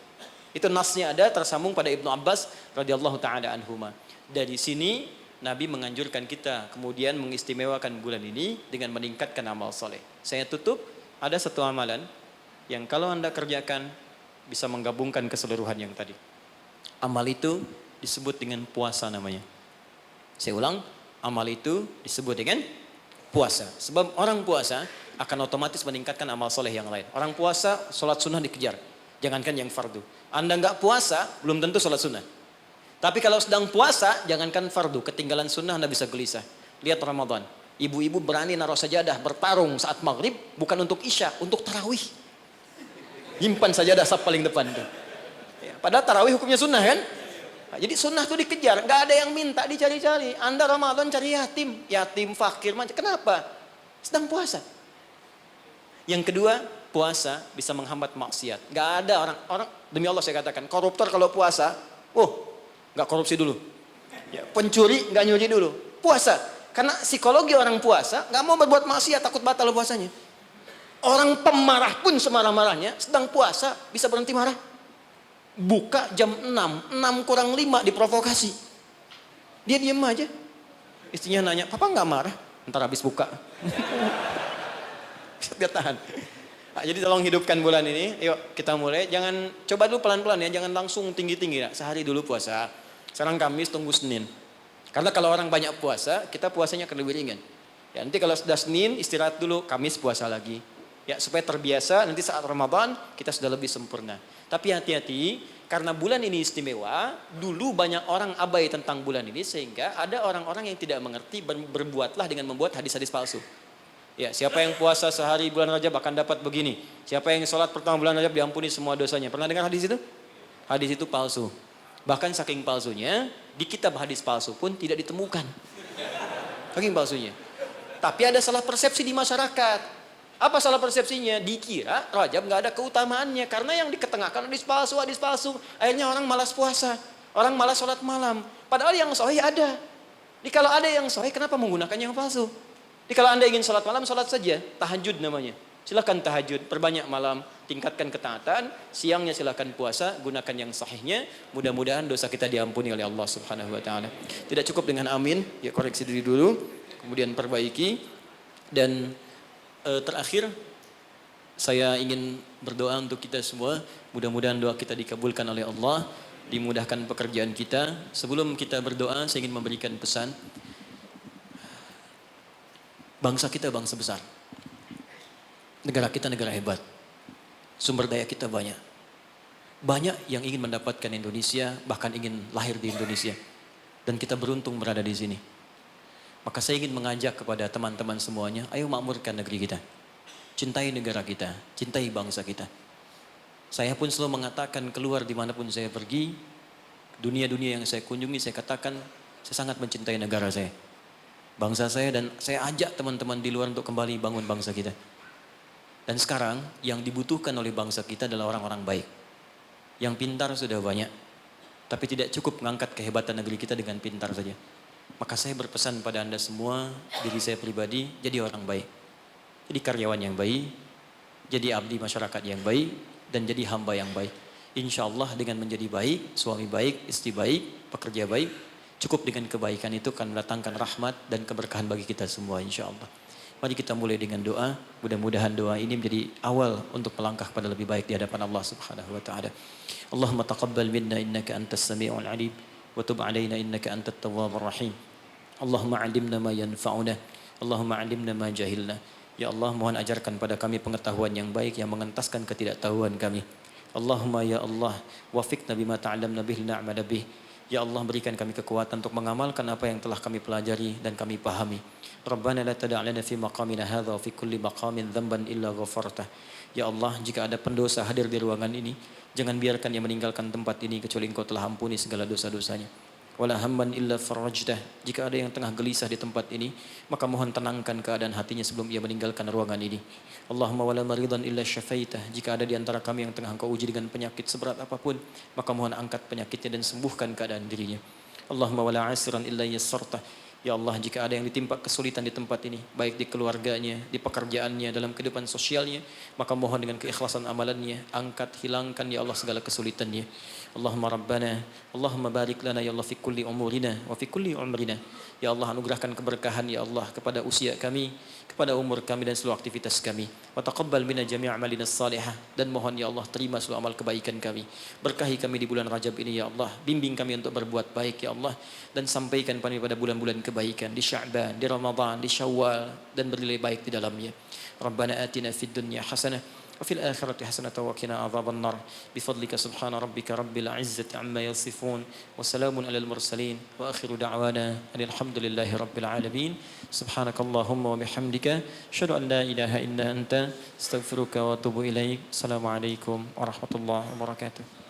Itu nasnya ada tersambung pada Ibnu Abbas radhiyallahu taala anhuma. Dari sini Nabi menganjurkan kita kemudian mengistimewakan bulan ini dengan meningkatkan amal soleh. Saya tutup, ada satu amalan yang kalau Anda kerjakan bisa menggabungkan keseluruhan yang tadi. Amal itu disebut dengan puasa namanya. Saya ulang, amal itu disebut dengan puasa. Sebab orang puasa akan otomatis meningkatkan amal soleh yang lain. Orang puasa, sholat sunnah dikejar. Jangankan yang fardu. Anda nggak puasa, belum tentu sholat sunnah. Tapi kalau sedang puasa, jangankan fardu. Ketinggalan sunnah Anda bisa gelisah. Lihat Ramadan. Ibu-ibu berani naruh sajadah, bertarung saat maghrib. Bukan untuk isya, untuk tarawih. Nyimpan sajadah saf paling depan tuh. Ya, padahal tarawih hukumnya sunnah kan? Nah, jadi sunnah tuh dikejar. Nggak ada yang minta, dicari-cari. Anda Ramadan cari yatim. Yatim, fakir, macam. Kenapa? Sedang puasa. Yang kedua, puasa bisa menghambat maksiat. Nggak ada orang demi Allah saya katakan, koruptor kalau puasa, nggak korupsi dulu. Ya, pencuri nggak nyuri dulu. Puasa. Karena psikologi orang puasa nggak mau berbuat maksiat, takut batal puasanya. Orang pemarah pun semarah-marahnya sedang puasa bisa berhenti marah. Buka jam 6 kurang 5 diprovokasi. Dia diam aja. Istrinya nanya, "Papa nggak marah?" Ntar habis buka. Dia tahan. Nah, jadi tolong hidupkan bulan ini. Yuk kita mulai. Jangan coba dulu pelan-pelan ya, jangan langsung tinggi-tinggi ya. Sehari dulu puasa. Sekarang Kamis tunggu Senin. Karena kalau orang banyak puasa, kita puasanya akan lebih ringan. Ya, nanti kalau sudah Senin istirahat dulu, Kamis puasa lagi. Ya, supaya terbiasa nanti saat Ramadan kita sudah lebih sempurna. Tapi hati-hati, karena bulan ini istimewa, dulu banyak orang abai tentang bulan ini sehingga ada orang-orang yang tidak mengerti berbuatlah dengan membuat hadis-hadis palsu. Ya, siapa yang puasa sehari bulan Rajab akan dapat begini. Siapa yang sholat pertama bulan Rajab diampuni semua dosanya. Pernah dengar hadis itu? Hadis itu palsu. Bahkan saking palsunya, di kitab hadis palsu pun tidak ditemukan. Saking palsunya. Tapi ada salah persepsi di masyarakat. Apa salah persepsinya? Dikira Rajab nggak ada keutamaannya karena yang diketengahkan hadis palsu, hadis palsu. Akhirnya orang malas puasa, orang malas sholat malam. Padahal yang sahih ada. Jadi kalau ada yang sahih, kenapa menggunakan yang palsu? Jadi kalau Anda ingin sholat malam, sholat saja, tahajud namanya. Silakan tahajud, perbanyak malam, tingkatkan ketaatan. Siangnya silakan puasa, gunakan yang sahihnya. Mudah-mudahan dosa kita diampuni oleh Allah Subhanahu Wa Taala. Tidak cukup dengan amin, ya koreksi diri dulu, kemudian perbaiki dan terakhir, saya ingin berdoa untuk kita semua. Mudah-mudahan doa kita dikabulkan oleh Allah, dimudahkan pekerjaan kita. Sebelum kita berdoa, saya ingin memberikan pesan. Bangsa kita bangsa besar. Negara kita negara hebat. Sumber daya kita banyak. Banyak yang ingin mendapatkan Indonesia, bahkan ingin lahir di Indonesia. Dan kita beruntung berada di sini. Maka saya ingin mengajak kepada teman-teman semuanya, ayo makmurkan negeri kita. Cintai negara kita, cintai bangsa kita. Saya pun selalu mengatakan keluar dimanapun saya pergi, dunia-dunia yang saya kunjungi, saya katakan saya sangat mencintai negara saya. Bangsa saya dan saya ajak teman-teman di luar untuk kembali bangun bangsa kita. Dan sekarang yang dibutuhkan oleh bangsa kita adalah orang-orang baik. Yang pintar sudah banyak, tapi tidak cukup mengangkat kehebatan negeri kita dengan pintar saja. Maka saya berpesan pada Anda semua, diri saya pribadi, jadi orang baik. Jadi karyawan yang baik, jadi abdi masyarakat yang baik, dan jadi hamba yang baik. Insya Allah dengan menjadi baik, suami baik, istri baik, pekerja baik, cukup dengan kebaikan itu akan mendatangkan rahmat dan keberkahan bagi kita semua insya Allah. Mari kita mulai dengan doa, mudah-mudahan doa ini menjadi awal untuk melangkah pada lebih baik di hadapan Allah Subhanahu Wa Taala. Allahumma taqabbal minna innaka antas sami'ul alim. وتب علينا إنك أنت التواب الرحيم اللهم علمنا ما ينفعنا اللهم علمنا ما جهلنا Ya Allah, mohon ajarkan pada kami pengetahuan yang baik yang mengentaskan ketidaktahuan kami. Allahumma ya Allah, wafiqna bima ta'allamna bihi na'mala bih. Ya Allah, berikan kami kekuatan untuk mengamalkan apa yang telah kami pelajari dan kami pahami. Rabbana la tada' lana fi maqamina hadha wa fi kulli maqamin dhanban illa ghafartah. Ya Allah, jika ada pendosa hadir di ruangan ini, jangan biarkan dia meninggalkan tempat ini kecuali Engkau telah ampuni segala dosa-dosanya. Wala hamman illa farajtah. Jika ada yang tengah gelisah di tempat ini, maka mohon tenangkan keadaan hatinya sebelum ia meninggalkan ruangan ini. Allahumma wala maridan illa syafaitah. Jika ada di antara kami yang tengah Engkau uji dengan penyakit seberat apapun, maka mohon angkat penyakitnya dan sembuhkan keadaan dirinya. Allahumma wala asiran illa yassartah. Ya Allah, jika ada yang ditimpa kesulitan di tempat ini, baik di keluarganya, di pekerjaannya, dalam kehidupan sosialnya, maka mohon dengan keikhlasan amalannya, angkat, hilangkan ya Allah segala kesulitannya. Allahumma Rabbana, Allahumma barik lana ya Allah fi kulli umurina wa fi kulli umrina. Ya Allah, anugerahkan keberkahan ya Allah kepada usia kami, kepada umur kami dan seluruh aktivitas kami. Wa taqabbal minna jami' a'malina salihah, dan mohon ya Allah terima seluruh amal kebaikan kami. Berkahi kami di bulan Rajab ini ya Allah, bimbing kami untuk berbuat baik ya Allah, dan sampaikan kami pada bulan-bulan kebaikan di Sya'ban, di Ramadan, di Syawal, dan bernilai baik di dalamnya. Rabbana atina fid dunya hasanah wa fil akhirati hasanah wa qina adzaban nar. Bifadlika subhana rabbika rabbil izzati amma yasifun wa salamun alal mursalin wa akhiru da'wana alhamdulillahi rabbil alamin. Subhanakallahumma wa bihamdika asyhadu an la ilaha illa anta astaghfiruka wa atubu ilaik. Assalamualaikum warahmatullahi wabarakatuh.